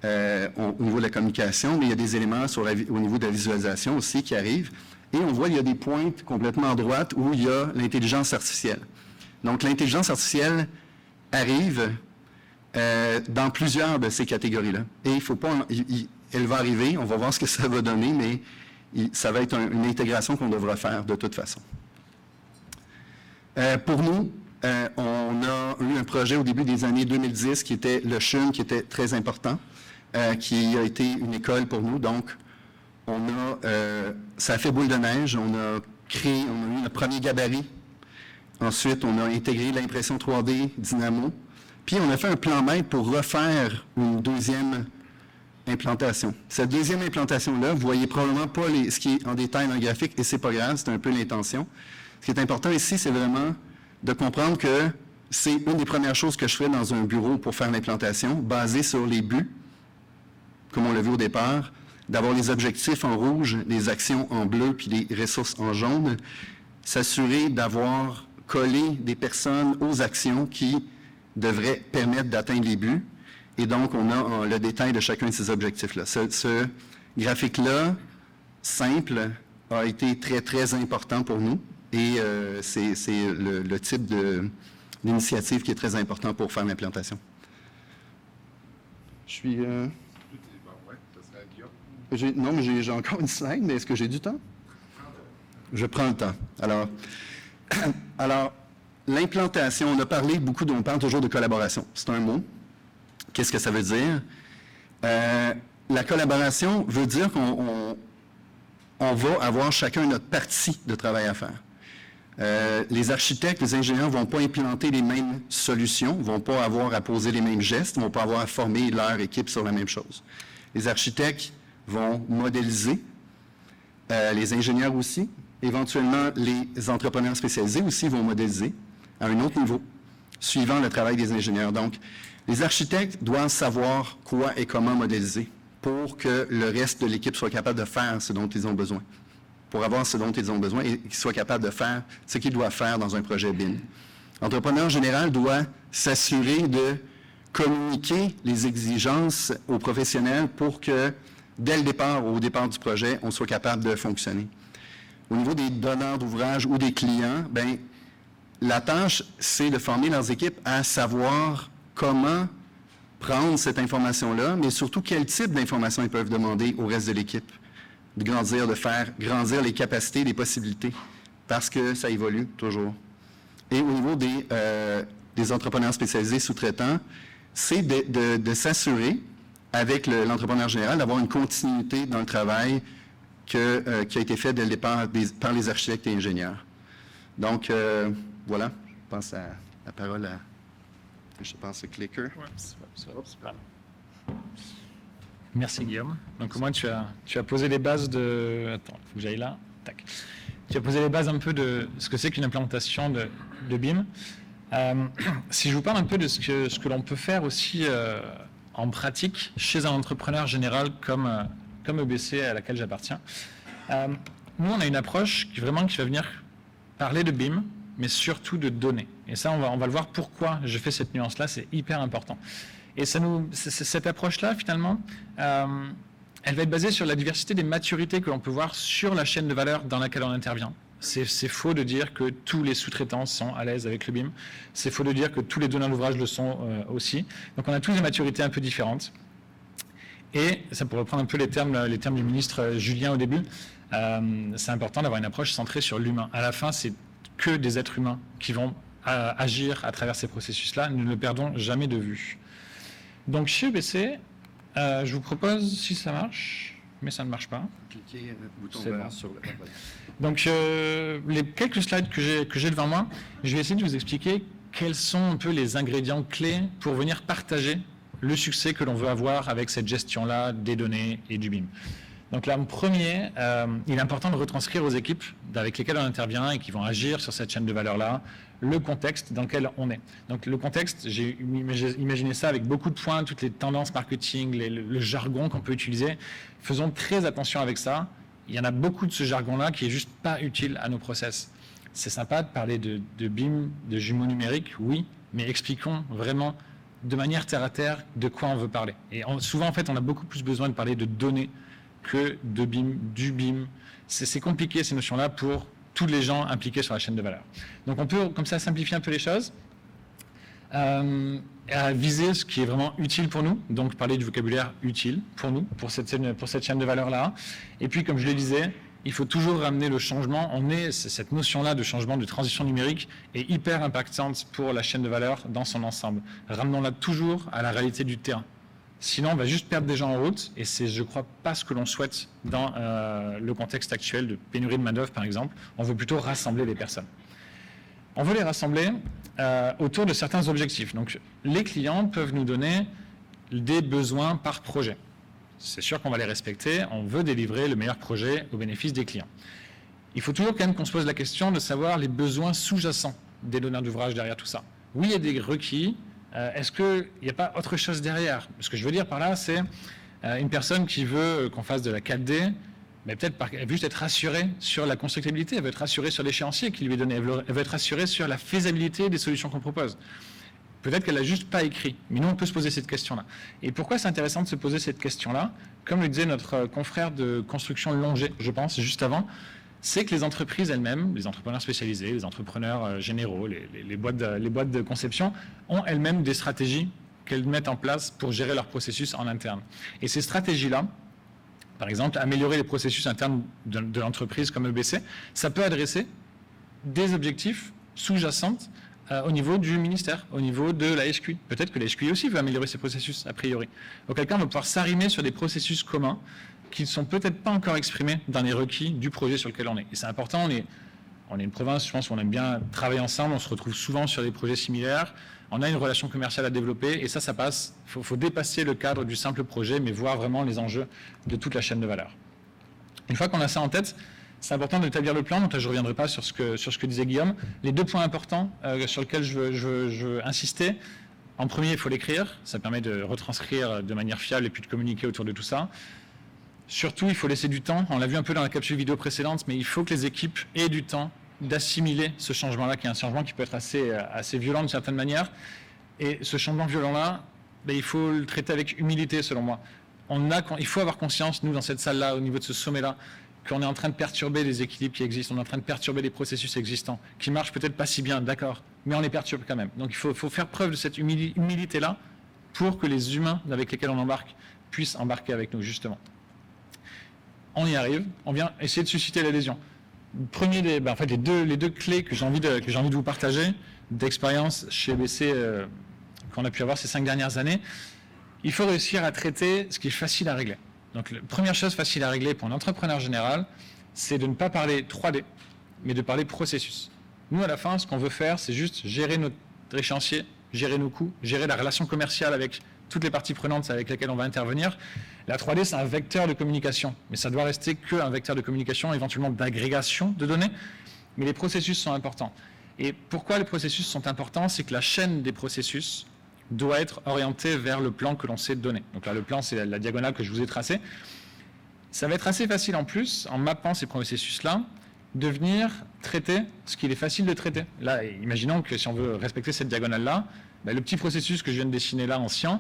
au niveau de la communication, mais il y a des éléments au niveau de la visualisation aussi qui arrivent. Et on voit qu'il y a des pointes complètement à droite où il y a l'intelligence artificielle. Donc, l'intelligence artificielle arrive dans plusieurs de ces catégories-là. Et il faut pas, elle va arriver, on va voir ce que ça va donner, mais ça va être une intégration qu'on devra faire de toute façon. Pour nous, on a eu un projet au début des années 2010 qui était le CHUM, qui était très important, qui a été une école pour nous. Donc, ça a fait boule de neige. On a eu le premier gabarit. Ensuite, on a intégré l'impression 3D Dynamo. Puis, on a fait un plan maître pour refaire une deuxième implantation. Cette deuxième implantation-là, vous voyez probablement pas ce qui est en détail dans le graphique, et c'est pas grave, c'est un peu l'intention. Ce qui est important ici, c'est vraiment de comprendre que c'est une des premières choses que je fais dans un bureau pour faire l'implantation, basée sur les buts, comme on l'a vu au départ, d'avoir les objectifs en rouge, les actions en bleu, puis les ressources en jaune, s'assurer d'avoir collé des personnes aux actions qui devraient permettre d'atteindre les buts. Et donc, on a le détail de chacun de ces objectifs-là. Ce graphique-là, simple, a été très, très important pour nous. Et c'est le type d'initiative qui est très important pour faire l'implantation. Je suis... Non, mais j'ai encore une slide, mais est-ce que j'ai du temps? Je prends le temps. Alors l'implantation, on parle toujours de collaboration. C'est un mot. Qu'est-ce que ça veut dire? La collaboration veut dire qu'on va avoir chacun notre partie de travail à faire. Les architectes, les ingénieurs ne vont pas implanter les mêmes solutions, ne vont pas avoir à poser les mêmes gestes, ne vont pas avoir à former leur équipe sur la même chose. Les architectes vont modéliser, les ingénieurs aussi, éventuellement les entrepreneurs spécialisés aussi vont modéliser à un autre niveau, suivant le travail des ingénieurs. Donc, les architectes doivent savoir quoi et comment modéliser pour que le reste de l'équipe soit capable de faire ce dont ils ont besoin. Pour avoir ce dont ils ont besoin et qu'ils soient capables de faire ce qu'ils doivent faire dans un projet BIM. L'entrepreneur général doit s'assurer de communiquer les exigences aux professionnels pour que, dès le départ, au départ du projet, on soit capable de fonctionner. Au niveau des donneurs d'ouvrage ou des clients, la tâche, c'est de former leurs équipes à savoir comment prendre cette information-là, mais surtout quel type d'information ils peuvent demander au reste de l'équipe. De faire grandir les capacités, les possibilités, parce que ça évolue toujours. Et au niveau des entrepreneurs spécialisés sous-traitants, c'est de s'assurer, avec l'entrepreneur général, d'avoir une continuité dans le travail qui a été fait dès le départ par les architectes et ingénieurs. Donc, voilà, je passe la parole à, je pense, c'est Clicker. Merci Guillaume. Donc au moins tu as posé les bases de... Attends, il faut que j'aille là. Tac. Tu as posé les bases un peu de ce que c'est qu'une implémentation de BIM. Si je vous parle un peu de ce que l'on peut faire aussi en pratique chez un entrepreneur général comme EBC à laquelle j'appartiens. Nous, on a une approche qui va venir parler de BIM, mais surtout de données. Et ça, on va le voir pourquoi je fais cette nuance-là, c'est hyper important. Et cette approche-là, finalement, elle va être basée sur la diversité des maturités que l'on peut voir sur la chaîne de valeur dans laquelle on intervient. C'est faux de dire que tous les sous-traitants sont à l'aise avec le BIM. C'est faux de dire que tous les donneurs d'ouvrage le sont aussi. Donc on a tous des maturités un peu différentes. Et ça pour reprendre un peu les termes du ministre Julien au début, c'est important d'avoir une approche centrée sur l'humain. À la fin, c'est que des êtres humains qui vont agir à travers ces processus-là. Nous ne le perdons jamais de vue. Donc chez EBC, je vous propose, si ça marche, mais ça ne marche pas. Cliquez bouton C'est vert bon. sur le... Donc les quelques slides que j'ai devant moi, je vais essayer de vous expliquer quels sont un peu les ingrédients clés pour venir partager le succès que l'on veut avoir avec cette gestion-là des données et du BIM. Donc là, en premier, il est important de retranscrire aux équipes avec lesquelles on intervient et qui vont agir sur cette chaîne de valeur-là, le contexte dans lequel on est. Donc le contexte, j'ai imaginé ça avec beaucoup de points, toutes les tendances marketing, le jargon qu'on peut utiliser. Faisons très attention avec ça. Il y en a beaucoup de ce jargon-là qui est juste pas utile à nos process. C'est sympa de parler de BIM, de jumeaux numériques, oui, mais expliquons vraiment de manière terre à terre de quoi on veut parler. Et souvent, en fait, on a beaucoup plus besoin de parler de données que de BIM, du BIM. C'est compliqué ces notions-là pour tous les gens impliqués sur la chaîne de valeur. Donc on peut comme ça simplifier un peu les choses, à viser ce qui est vraiment utile pour nous, donc parler du vocabulaire utile pour nous, pour cette chaîne de valeur-là. Et puis comme je le disais, il faut toujours ramener le changement. Cette notion-là de changement, de transition numérique est hyper impactante pour la chaîne de valeur dans son ensemble. Ramenons-la toujours à la réalité du terrain. Sinon, on va juste perdre des gens en route, et c'est, je crois, pas ce que l'on souhaite dans le contexte actuel de pénurie de main-d'œuvre, par exemple. On veut plutôt rassembler les personnes. On veut les rassembler autour de certains objectifs. Donc, les clients peuvent nous donner des besoins par projet. C'est sûr qu'on va les respecter. On veut délivrer le meilleur projet au bénéfice des clients. Il faut toujours quand même qu'on se pose la question de savoir les besoins sous-jacents des donneurs d'ouvrage derrière tout ça. Oui, il y a des requis. Est-ce qu'il n'y a pas autre chose derrière? Ce que je veux dire par là, c'est une personne qui veut qu'on fasse de la 4D, mais peut-être elle veut juste être rassurée sur la constructibilité, elle veut être rassurée sur l'échéancier qui lui est donné, elle veut être rassurée sur la faisabilité des solutions qu'on propose. Peut-être qu'elle n'a juste pas écrit, mais nous, on peut se poser cette question-là. Et pourquoi c'est intéressant de se poser cette question-là? Comme le disait notre confrère de construction Longer, je pense, juste avant, c'est que les entreprises elles-mêmes, les entrepreneurs spécialisés, les entrepreneurs généraux, les boîtes de conception, ont elles-mêmes des stratégies qu'elles mettent en place pour gérer leur processus en interne. Et ces stratégies-là, par exemple, améliorer les processus internes de l'entreprise comme EBC, ça peut adresser des objectifs sous-jacents au niveau du ministère, au niveau de la SQI. Peut-être que la SQI aussi veut améliorer ses processus, a priori. Auquel cas, on va pouvoir s'arrimer sur des processus communs qui ne sont peut-être pas encore exprimés dans les requis du projet sur lequel on est. Et c'est important, on est une province, je pense, où on aime bien travailler ensemble, on se retrouve souvent sur des projets similaires, on a une relation commerciale à développer, et ça passe. Il faut dépasser le cadre du simple projet, mais voir vraiment les enjeux de toute la chaîne de valeur. Une fois qu'on a ça en tête, c'est important d'établir le plan, donc là je ne reviendrai pas sur ce que disait Guillaume. Les deux points importants sur lesquels je veux insister, en premier, il faut l'écrire, ça permet de retranscrire de manière fiable et puis de communiquer autour de tout ça. Surtout, il faut laisser du temps, on l'a vu un peu dans la capsule vidéo précédente, mais il faut que les équipes aient du temps d'assimiler ce changement-là, qui est un changement qui peut être assez violent d'une certaine manière. Et ce changement violent-là, il faut le traiter avec humilité, selon moi. Il faut avoir conscience, nous, dans cette salle-là, au niveau de ce sommet-là, qu'on est en train de perturber les équilibres qui existent, on est en train de perturber les processus existants, qui marchent peut-être pas si bien, d'accord, mais on les perturbe quand même. Donc il faut faire preuve de cette humilité-là pour que les humains avec lesquels on embarque puissent embarquer avec nous, justement. On y arrive, on vient essayer de susciter l'adhésion. Les deux clés que j'ai envie de vous partager d'expérience chez EBC qu'on a pu avoir ces 5 dernières années, il faut réussir à traiter ce qui est facile à régler. Donc la première chose facile à régler pour un entrepreneur général, c'est de ne pas parler 3D, mais de parler processus. Nous, à la fin, ce qu'on veut faire, c'est juste gérer notre échéancier, gérer nos coûts, gérer la relation commerciale avec toutes les parties prenantes avec lesquelles on va intervenir. La 3D, c'est un vecteur de communication, mais ça doit rester qu'un vecteur de communication, éventuellement d'agrégation de données, mais les processus sont importants. Et pourquoi les processus sont importants? C'est que la chaîne des processus doit être orientée vers le plan que l'on sait donner. Donc là, le plan, c'est la diagonale que je vous ai tracée. Ça va être assez facile en plus, en mappant ces processus-là, de venir traiter ce qu'il est facile de traiter. Là, imaginons que si on veut respecter cette diagonale-là, le petit processus que je viens de dessiner là, ancien,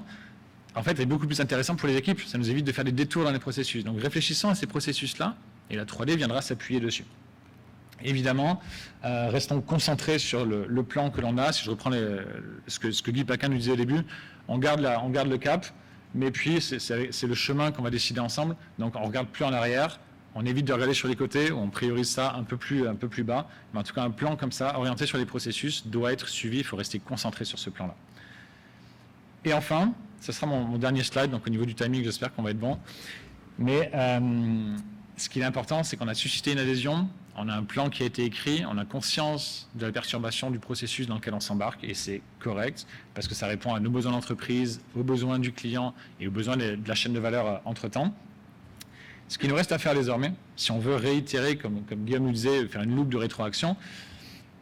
en fait, est beaucoup plus intéressant pour les équipes. Ça nous évite de faire des détours dans les processus. Donc, réfléchissons à ces processus-là, et la 3D viendra s'appuyer dessus. Évidemment, restons concentrés sur le plan que l'on a. Si je reprends ce que Guy Paquin nous disait au début, on garde le cap, mais puis c'est le chemin qu'on va décider ensemble. Donc, on ne regarde plus en arrière, on évite de regarder sur les côtés, on priorise ça un peu plus bas. Mais en tout cas, un plan comme ça, orienté sur les processus, doit être suivi. Il faut rester concentré sur ce plan-là. Et enfin, ce sera mon dernier slide. Donc, au niveau du timing, j'espère qu'on va être bon. Mais ce qui est important, c'est qu'on a suscité une adhésion. On a un plan qui a été écrit, on a conscience de la perturbation du processus dans lequel on s'embarque, et c'est correct, parce que ça répond à nos besoins d'entreprise, aux besoins du client et aux besoins de la chaîne de valeur entre-temps. Ce qui nous reste à faire désormais, si on veut réitérer, comme Guillaume nous disait, faire une loupe de rétroaction,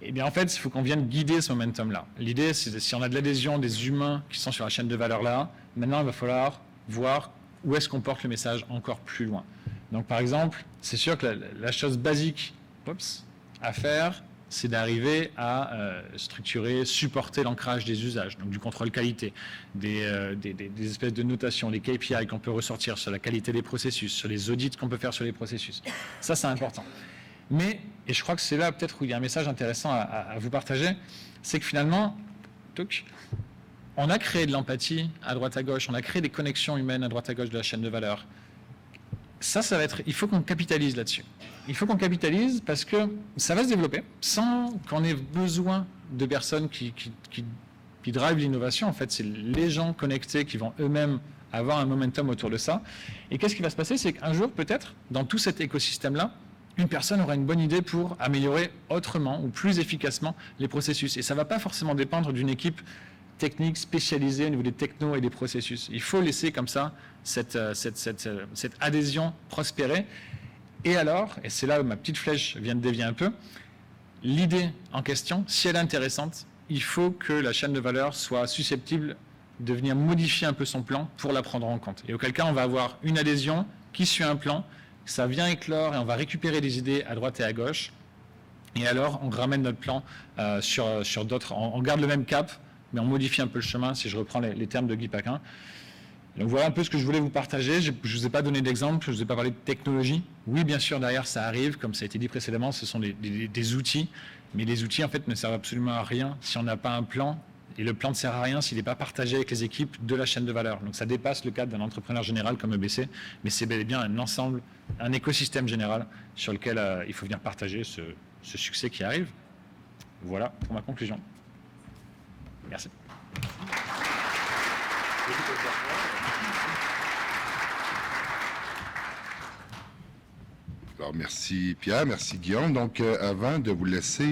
eh bien en fait, il faut qu'on vienne guider ce momentum-là. L'idée, c'est si on a de l'adhésion des humains qui sont sur la chaîne de valeur-là, maintenant il va falloir voir où est-ce qu'on porte le message encore plus loin. Donc par exemple, c'est sûr que la chose basique à faire, c'est d'arriver à structurer, supporter l'ancrage des usages, donc du contrôle qualité, des espèces de notations, des KPI qu'on peut ressortir sur la qualité des processus, sur les audits qu'on peut faire sur les processus. Ça, c'est important. Mais, et je crois que c'est là peut-être où il y a un message intéressant à vous partager, c'est que finalement, on a créé de l'empathie à droite à gauche, on a créé des connexions humaines à droite à gauche de la chaîne de valeur. Ça va être, il faut qu'on capitalise là-dessus. Il faut qu'on capitalise parce que ça va se développer sans qu'on ait besoin de personnes qui drivent l'innovation. En fait, c'est les gens connectés qui vont eux-mêmes avoir un momentum autour de ça. Et qu'est-ce qui va se passer? C'est qu'un jour, peut-être, dans tout cet écosystème-là, une personne aura une bonne idée pour améliorer autrement ou plus efficacement les processus. Et ça ne va pas forcément dépendre d'une équipe technique spécialisée au niveau des technos et des processus. Il faut laisser comme ça cette adhésion prospérer. Et alors, et c'est là où ma petite flèche vient de dévier un peu, l'idée en question, si elle est intéressante, il faut que la chaîne de valeur soit susceptible de venir modifier un peu son plan pour la prendre en compte. Et auquel cas, on va avoir une adhésion qui suit un plan, ça vient éclore et on va récupérer des idées à droite et à gauche. Et alors, on ramène notre plan sur d'autres, on garde le même cap, mais on modifie un peu le chemin, si je reprends les termes de Guy Paquin. Donc voilà un peu ce que je voulais vous partager. Je ne vous ai pas donné d'exemple, je ne vous ai pas parlé de technologie. Oui, bien sûr, derrière, ça arrive. Comme ça a été dit précédemment, ce sont des outils. Mais les outils, en fait, ne servent absolument à rien si on n'a pas un plan. Et le plan ne sert à rien s'il n'est pas partagé avec les équipes de la chaîne de valeur. Donc ça dépasse le cadre d'un entrepreneur général comme EBC, mais c'est bel et bien un ensemble, un écosystème général sur lequel il faut venir partager ce succès qui arrive. Voilà pour ma conclusion. Merci. Alors, merci Pierre, merci Guillaume. Donc, avant de vous laisser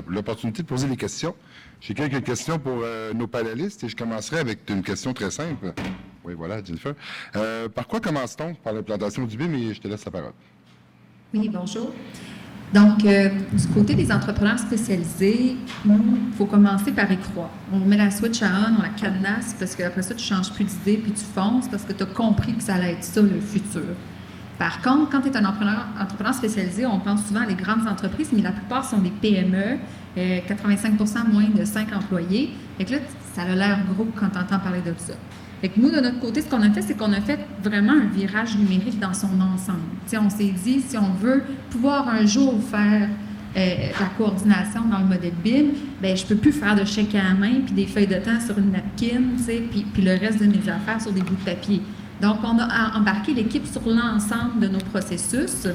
l'opportunité de poser des questions, j'ai quelques questions pour nos panélistes et je commencerai avec une question très simple. Oui, voilà, Jennifer. Par quoi commence-t-on? Par l'implantation du BIM et je te laisse la parole. Oui, bonjour. Donc, du côté des entrepreneurs spécialisés, il faut commencer par y croire. On met la switch à on, on la cadenasse, parce qu'après ça, tu ne changes plus d'idée, puis tu fonces, parce que tu as compris que ça allait être ça, le futur. Par contre, quand tu es un entrepreneur spécialisé, on pense souvent à les grandes entreprises, mais la plupart sont des PME, 85% moins de 5 employés. Fait que là, ça a l'air gros quand tu entends parler de ça. Fait que nous, de notre côté, ce qu'on a fait, c'est qu'on a fait vraiment un virage numérique dans son ensemble. T'sais, on s'est dit, si on veut pouvoir un jour faire la coordination dans le modèle BIM, bien, je ne peux plus faire de chèque à la main puis des feuilles de temps sur une napkin, puis le reste de mes affaires sur des bouts de papier. Donc, on a embarqué l'équipe sur l'ensemble de nos processus.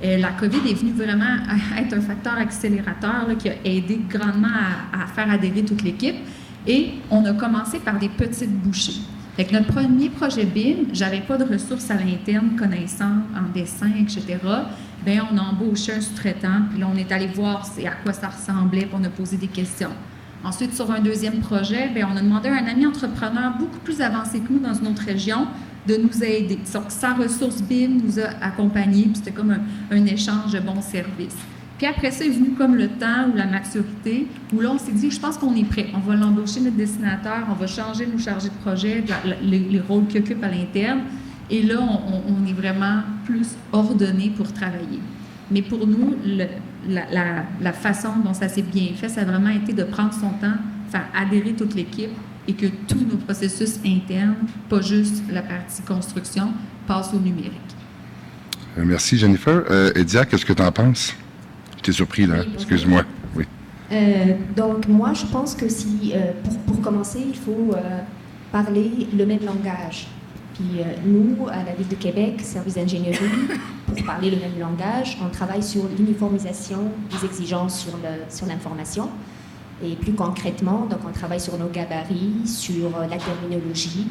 La COVID est venue vraiment être un facteur accélérateur là, qui a aidé grandement à faire adhérer toute l'équipe. Et on a commencé par des petites bouchées. Fait que notre premier projet BIM, j'avais pas de ressources à l'interne connaissantes en dessin, etc. Bien, on a embauché un sous-traitant, puis là, on est allé voir à quoi ça ressemblait, puis on a posé des questions. Ensuite, sur un deuxième projet, bien, on a demandé à un ami entrepreneur beaucoup plus avancé que nous dans une autre région de nous aider. Donc, sa ressource BIM nous a accompagnés, puis c'était comme un échange de bons services. Puis après ça est venu comme le temps ou la maturité, où là, on s'est dit, je pense qu'on est prêt. On va l'embaucher, notre dessinateur, on va changer nos chargés de projet, les rôles qu'il occupe à l'interne. Et là, on est vraiment plus ordonné pour travailler. Mais pour nous, la façon dont ça s'est bien fait, ça a vraiment été de prendre son temps, faire adhérer toute l'équipe et que tous nos processus internes, pas juste la partie construction, passent au numérique. Merci, Jennifer. Edia, qu'est-ce que tu en penses? Je t'ai surpris, là. Excuse-moi. Oui. Donc, moi, je pense que si, pour commencer, il faut parler le même langage. Puis nous, à la Ville de Québec, service d'ingénierie, pour parler le même langage, on travaille sur l'uniformisation des exigences sur l'information. Et plus concrètement, donc on travaille sur nos gabarits, sur la terminologie.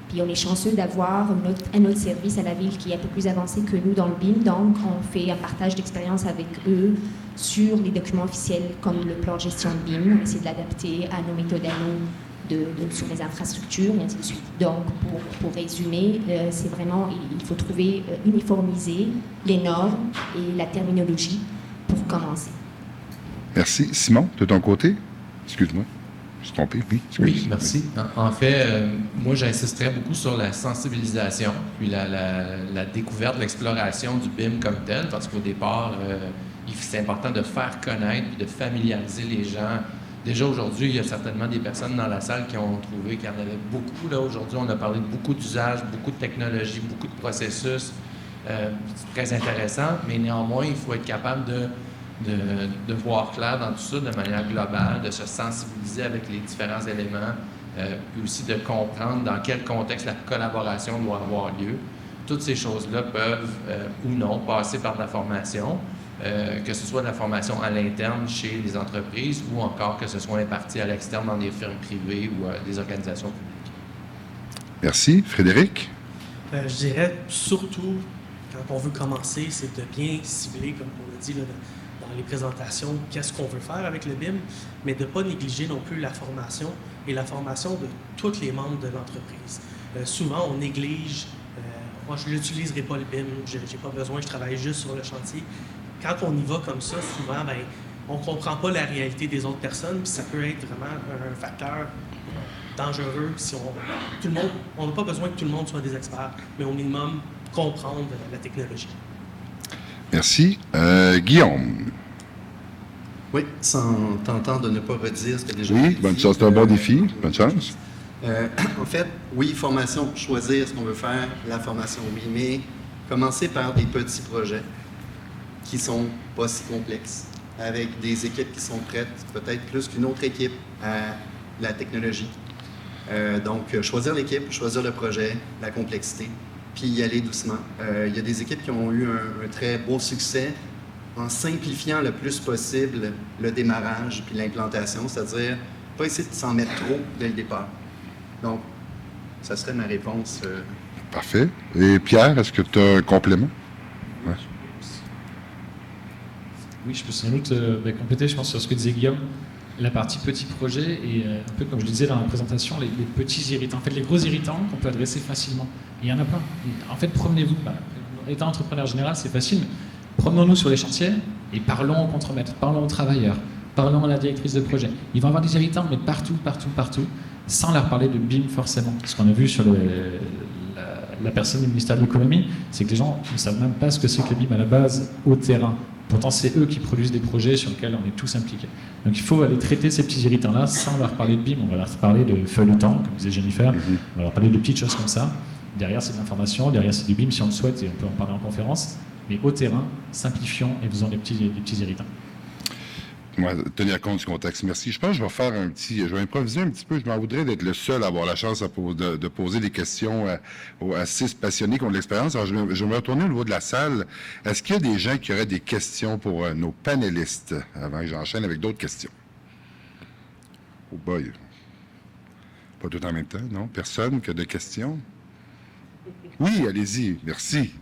Puis on est chanceux d'avoir un autre service à la Ville qui est un peu plus avancé que nous dans le BIM. Donc on fait un partage d'expérience avec eux sur les documents officiels comme le plan de gestion de BIM. On essaie de l'adapter à nos méthodes à nous. Sur les infrastructures, et ainsi de suite. Donc, pour résumer, c'est vraiment, il faut trouver, uniformiser les normes et la terminologie pour commencer. Merci. Simon, de ton côté? Excuse-moi, je me suis trompé. Oui, oui, merci. En fait, moi, j'insisterais beaucoup sur la sensibilisation, puis la découverte, l'exploration du BIM comme tel, parce qu'au départ, c'est important de faire connaître et de familiariser les gens. Déjà aujourd'hui, il y a certainement des personnes dans la salle qui ont trouvé qu'il y en avait beaucoup. Là, aujourd'hui, on a parlé de beaucoup d'usages, beaucoup de technologies, beaucoup de processus. C'est très intéressant, mais néanmoins, il faut être capable de voir clair dans tout ça de manière globale, de se sensibiliser avec les différents éléments, puis aussi de comprendre dans quel contexte la collaboration doit avoir lieu. Toutes ces choses-là peuvent ou non passer par de la formation. Que ce soit de la formation à l'interne chez les entreprises ou encore que ce soit imparti à l'externe dans des firmes privées ou des organisations publiques. Merci. Frédéric? Je dirais surtout, quand on veut commencer, c'est de bien cibler, comme on l'a dit là, dans les présentations, qu'est-ce qu'on veut faire avec le BIM, mais de ne pas négliger non plus la formation et la formation de tous les membres de l'entreprise. Souvent, on néglige, moi je n'utiliserai pas le BIM, je n'ai pas besoin, je travaille juste sur le chantier. Quand on y va comme ça, souvent, ben, on ne comprend pas la réalité des autres personnes, puis ça peut être vraiment un facteur dangereux si on n'a pas besoin que tout le monde soit des experts, mais au minimum, comprendre la technologie. Merci. Guillaume? Oui, sans tentant de ne pas redire ce que déjà Oui, bonne chance, c'est un bon défi. Bonne chance. En fait, oui, formation, choisir ce qu'on veut faire, la formation, oui, mais commencer par des petits projets qui sont pas si complexes, avec des équipes qui sont prêtes, peut-être plus qu'une autre équipe à la technologie. Donc, choisir l'équipe, choisir le projet, la complexité, puis y aller doucement. Il y a des équipes qui ont eu un très beau succès en simplifiant le plus possible le démarrage puis l'implantation, c'est-à-dire pas essayer de s'en mettre trop dès le départ. Donc, ça serait ma réponse. Parfait. Et Pierre, est-ce que tu as un complément? Ouais. Oui, je peux sans doute compléter, je pense, sur ce que disait Guillaume. La partie petit projet et un peu comme je le disais dans la présentation, les petits irritants. En fait, les gros irritants qu'on peut adresser facilement. Il y en a plein. En fait, promenez-vous. Étant entrepreneur général, c'est facile, mais promenons-nous sur les chantiers et parlons aux contremaîtres, parlons aux travailleurs, parlons à la directrice de projet. Ils vont avoir des irritants, mais partout, sans leur parler de BIM forcément. Ce qu'on a vu sur la personne du ministère de l'économie, c'est que les gens ne savent même pas ce que c'est que le BIM à la base au terrain. Pourtant, c'est eux qui produisent des projets sur lesquels on est tous impliqués. Donc il faut aller traiter ces petits irritants-là sans leur parler de BIM. On va leur parler de feuilleton, comme disait Jennifer. On va leur parler de petites choses comme ça. Derrière, c'est de l'information. Derrière, c'est du BIM si on le souhaite et on peut en parler en conférence. Mais au terrain, simplifions et faisons des petits irritants. Moi, tenir compte du contexte. Merci. Je pense que je vais improviser un petit peu. Je m'en voudrais d'être le seul à avoir la chance de poser des questions à 6 passionnés qui ont de l'expérience. Alors, je vais me retourner au niveau de la salle. Est-ce qu'il y a des gens qui auraient des questions pour nos panélistes avant que j'enchaîne avec d'autres questions? Oh boy. Pas tout en même temps, non? Personne que de questions? Oui, allez-y, merci.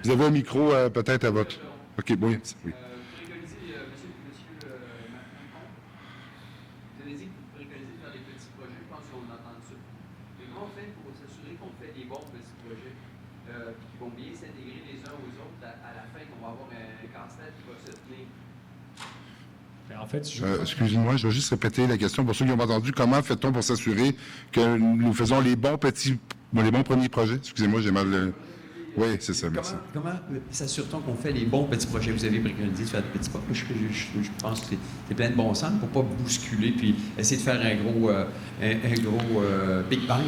Vous avez un micro peut-être à votre... OK, oui. Oui. Vous préconisez, monsieur vous avez dit que vous préconisez de faire des petits projets, je pense qu'on entend ça. Mais comment on fait pour s'assurer qu'on fait des bons petits projets qui vont bien s'intégrer les uns aux autres à la fin, qu'on va avoir un casse-tête qui va se tenir? En fait, excusez-moi, je vais juste répéter la question pour ceux qui ont entendu. Comment fait-on pour s'assurer que nous faisons les bons premiers projets? Excusez-moi, j'ai mal... Oui, c'est ça, merci. Comment s'assure-t-on qu'on fait les bons petits projets? Vous avez préconisé de faire des petits projets. Je pense que c'est plein de bon sens pour ne pas bousculer puis essayer de faire un gros Big Bang.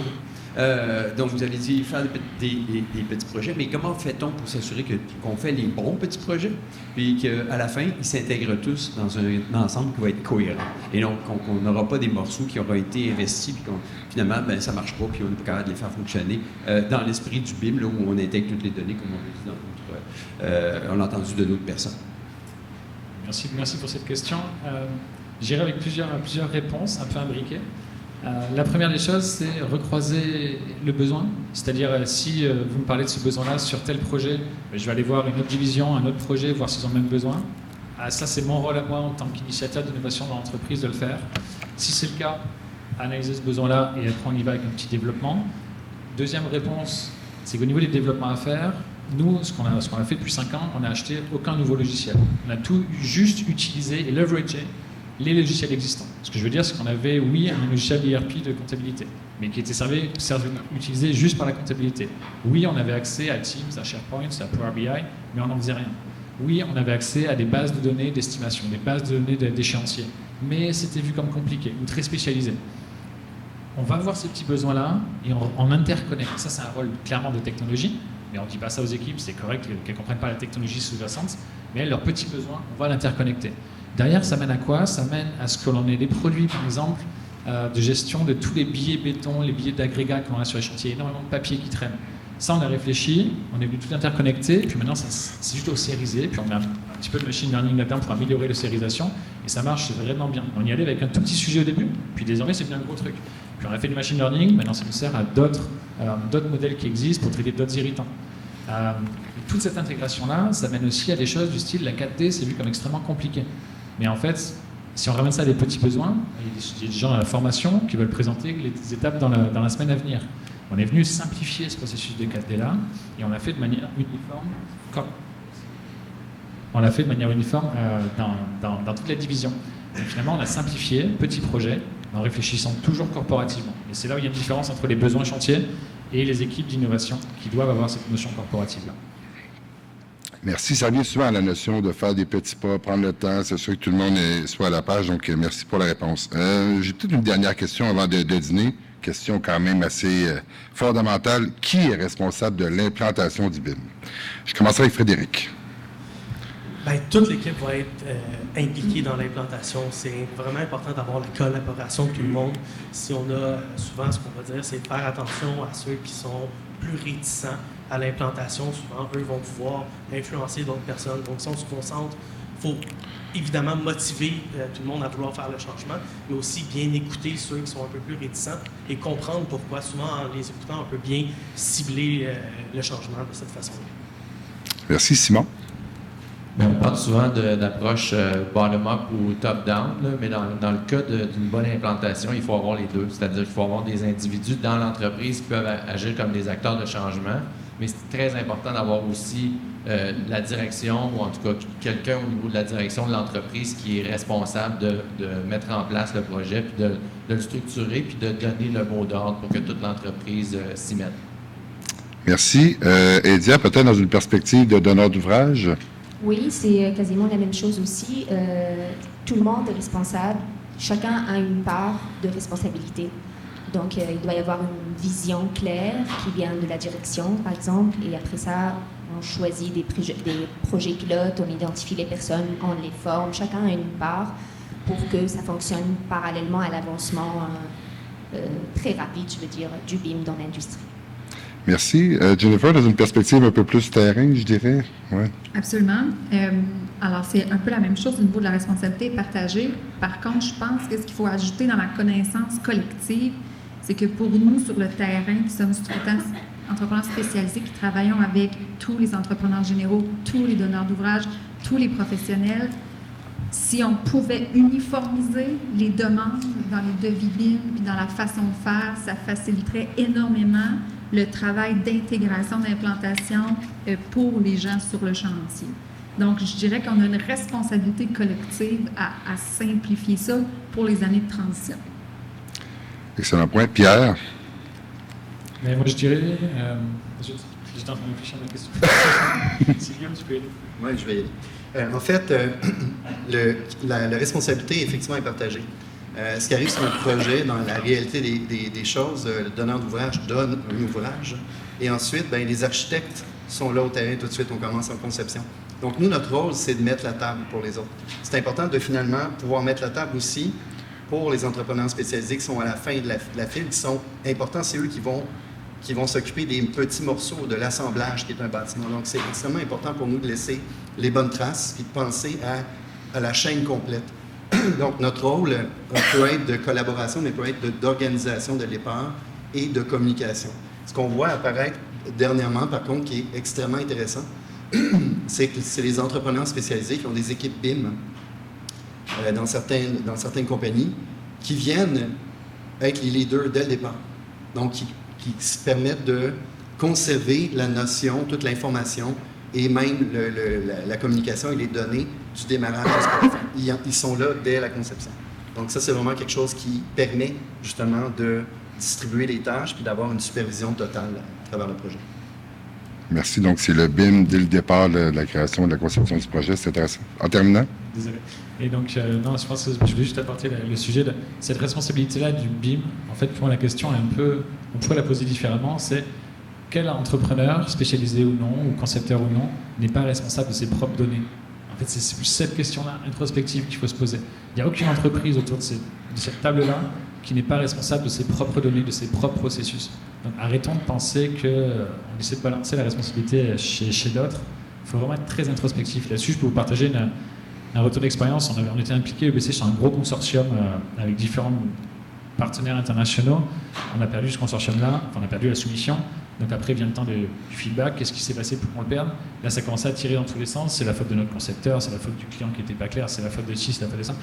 Donc, vous avez dit faire des petits projets, mais comment fait-on pour s'assurer qu'on fait les bons petits projets puis qu'à la fin, ils s'intègrent tous dans un ensemble qui va être cohérent et donc qu'on n'aura pas des morceaux qui auront été investis puis finalement, ça ne marche pas puis on n'est pas capable de les faire fonctionner dans l'esprit du BIM, là, où on intègre toutes les données, comme on l'a entendu de d'autres personnes. Merci pour cette question. J'irai avec plusieurs réponses un peu imbriquées. La première des choses, c'est recroiser le besoin. C'est-à-dire, si vous me parlez de ce besoin-là sur tel projet, je vais aller voir une autre division, un autre projet, voir s'ils ont le même besoin. Ça, c'est mon rôle à moi en tant qu'initiateur d'innovation dans l'entreprise de le faire. Si c'est le cas, analyser ce besoin-là et après on y va avec un petit développement. Deuxième réponse, c'est qu'au niveau des développements à faire, nous, ce qu'on a fait depuis 5 ans, on n'a acheté aucun nouveau logiciel. On a tout juste utilisé et leveragé les logiciels existants. Ce que je veux dire, c'est qu'on avait, oui, un logiciel d'ERP de comptabilité, mais qui était utilisé juste par la comptabilité. Oui, on avait accès à Teams, à SharePoint, à Power BI, mais on n'en faisait rien. Oui, on avait accès à des bases de données d'estimation, des bases de données d'échéanciers, mais c'était vu comme compliqué ou très spécialisé. On va voir ces petits besoins-là et on interconnecte. Ça, c'est un rôle clairement de technologie, mais on ne dit pas ça aux équipes, c'est correct qu'elles ne comprennent pas la technologie sous-jacente, mais leurs petits besoins, on va l'interconnecter. Derrière, ça mène à quoi? Ça mène à ce que l'on ait des produits, par exemple, de gestion de tous les billets béton, les billets d'agrégat qu'on a sur les chantiers, énormément de papier qui traîne. Ça, on a réfléchi, on est venu tout interconnecter, puis maintenant, c'est juste au sérisé, puis on met un petit peu de machine learning là-dedans pour améliorer la sérisation, et ça marche vraiment bien. On y allait avec un tout petit sujet au début, puis désormais, c'est bien un gros truc. Puis on a fait du machine learning, maintenant, ça nous sert à d'autres modèles qui existent pour traiter d'autres irritants. Toute cette intégration-là, ça mène aussi à des choses du style, la 4D, c'est vu comme extrêmement compliqué. Mais en fait, si on ramène ça à des petits besoins, il y a des gens à la formation qui veulent présenter les étapes dans la semaine à venir. On est venu simplifier ce processus de 4D-là et on l'a fait de manière uniforme. Dans toute la division. Donc finalement, on a simplifié, petit projet, en réfléchissant toujours corporativement. Et c'est là où il y a une différence entre les besoins chantiers et les équipes d'innovation qui doivent avoir cette notion corporative-là. Merci. Ça revient souvent à la notion de faire des petits pas, prendre le temps, s'assurer que tout le monde soit à la page. Donc, merci pour la réponse. J'ai peut-être une dernière question avant de dîner. Question quand même assez fondamentale. Qui est responsable de l'implantation du BIM? Je commencerai avec Frédéric. Bien, toute l'équipe va être impliquée dans l'implantation. C'est vraiment important d'avoir la collaboration de tout le monde. Si on a souvent, ce qu'on va dire, c'est de faire attention à ceux qui sont plus réticents à l'implantation. Souvent, eux vont pouvoir influencer d'autres personnes. Donc, si on se concentre, il faut évidemment motiver tout le monde à vouloir faire le changement, mais aussi bien écouter ceux qui sont un peu plus réticents et comprendre pourquoi. Souvent, en les écoutant, on peut bien cibler le changement de cette façon-là. Merci, Simon. On parle souvent d'approche bottom-up ou top-down, mais dans le cas d'une bonne implantation, il faut avoir les deux. C'est-à-dire qu'il faut avoir des individus dans l'entreprise qui peuvent agir comme des acteurs de changement, mais c'est très important d'avoir aussi la direction, ou en tout cas quelqu'un au niveau de la direction de l'entreprise qui est responsable de mettre en place le projet, puis de le structurer, puis de donner le mot d'ordre pour que toute l'entreprise s'y mette. Merci. Edia, peut-être dans une perspective de donneur d'ouvrage? Oui, c'est quasiment la même chose aussi. Tout le monde est responsable. Chacun a une part de responsabilité. Donc, il doit y avoir une vision claire qui vient de la direction, par exemple, et après ça, on choisit des projets pilotes, on identifie les personnes, on les forme. Chacun a une part pour que ça fonctionne parallèlement à l'avancement très rapide, je veux dire, du BIM dans l'industrie. Merci. Jennifer, dans une perspective un peu plus terrain, je dirais. Ouais. Absolument. Alors, c'est un peu la même chose au niveau de la responsabilité partagée. Par contre, je pense que ce qu'il faut ajouter dans la connaissance collective, c'est que pour nous, sur le terrain, qui sommes sous-traitants entrepreneurs spécialisés, qui travaillons avec tous les entrepreneurs généraux, tous les donneurs d'ouvrages, tous les professionnels, si on pouvait uniformiser les demandes dans les devis BIM puis dans la façon de faire, ça faciliterait énormément le travail d'intégration, d'implantation pour les gens sur le chantier. Donc, je dirais qu'on a une responsabilité collective à simplifier ça pour les années de transition. Excellent point. Pierre? Mais moi, je dirais... j'étais en train de réfléchir à ma question. C'est Guillaume, tu peux aider. Oui, je vais y aller. En fait, la responsabilité, effectivement, est partagée. Ce qui arrive sur un projet, dans la réalité des choses, le donneur d'ouvrage donne un ouvrage, et ensuite, bien, les architectes sont là au terrain tout de suite, on commence en conception. Donc, nous, notre rôle, c'est de mettre la table pour les autres. C'est important de finalement pouvoir mettre la table aussi pour les entrepreneurs spécialisés qui sont à la fin de la file, qui sont importants, c'est eux qui vont s'occuper des petits morceaux de l'assemblage qui est un bâtiment. Donc, c'est extrêmement important pour nous de laisser les bonnes traces et de penser à la chaîne complète. Donc, notre rôle peut être de collaboration, mais peut être d'organisation de départ et de communication. Ce qu'on voit apparaître dernièrement, par contre, qui est extrêmement intéressant, c'est que c'est les entrepreneurs spécialisés qui ont des équipes BIM dans certaines compagnies qui viennent être les leaders dès le départ. Donc, qui se permettent de conserver la notion, toute l'information et même la communication et les données du démarrage jusqu'à la fin. Ils sont là dès la conception. Donc ça, c'est vraiment quelque chose qui permet justement de distribuer les tâches puis d'avoir une supervision totale à travers le projet. Merci. Donc, c'est le BIM dès le départ de la création, de la conception du projet. C'est intéressant. En terminant? Désolé. Et donc, non, je pense que je voulais juste apporter le sujet de cette responsabilité-là du BIM. En fait, pour moi, la question est un peu... On pourrait la poser différemment, c'est quel entrepreneur, spécialisé ou non, ou concepteur ou non, n'est pas responsable de ses propres données? En fait, c'est plus cette question-là, introspective, qu'il faut se poser. Il n'y a aucune entreprise autour de cette table-là qui n'est pas responsable de ses propres données, de ses propres processus. Donc, arrêtons de penser qu'on essaie de balancer la responsabilité chez d'autres. Il faut vraiment être très introspectif. Là-dessus, je peux vous partager un retour d'expérience. On était impliqué UBC sur un gros consortium avec différents partenaires internationaux. On a perdu ce consortium-là, enfin, on a perdu la soumission. Donc après vient le temps du feedback, qu'est-ce qui s'est passé pour qu'on le perde? Là, ça commençait à tirer dans tous les sens. C'est la faute de notre concepteur, c'est la faute du client qui n'était pas clair, c'est la faute de ci, c'est la faute de ça.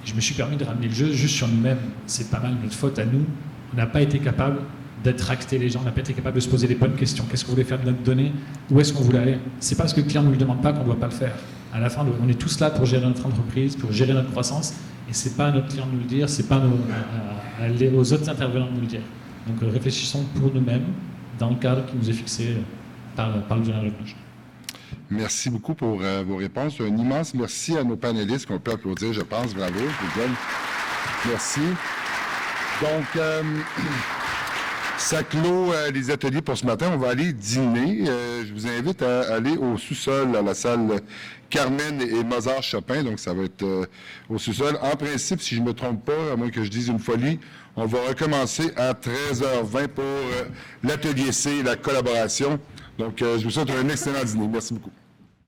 Je me suis permis de ramener le jeu juste sur nous-mêmes. C'est pas mal notre faute à nous. On n'a pas été capable d'attracter les gens, on n'a pas été capable de se poser les bonnes questions. Qu'est-ce qu'on voulait faire de notre donnée? Où est-ce qu'on voulait aller? C'est pas parce que le client ne nous le demande pas qu'on ne doit pas le faire. À la fin, on est tous là pour gérer notre entreprise, pour gérer notre croissance, et c'est pas à notre client de nous le dire, c'est pas aux autres intervenants de nous le dire. Donc réfléchissons pour nous-mêmes dans le cadre qui nous est fixé par le donneur d'ouvrage. Merci beaucoup pour vos réponses. Un immense merci à nos panélistes qu'on peut applaudir, je pense. Bravo, je vous donne. Merci. Donc, ça clôt les ateliers pour ce matin. On va aller dîner. Je vous invite à aller au sous-sol, à la salle Carmen et Mozart Chopin. Donc, ça va être au sous-sol. En principe, si je ne me trompe pas, à moins que je dise une folie, on va recommencer à 13h20 pour l'atelier C, la collaboration. Donc, je vous souhaite un excellent dîner. Merci beaucoup.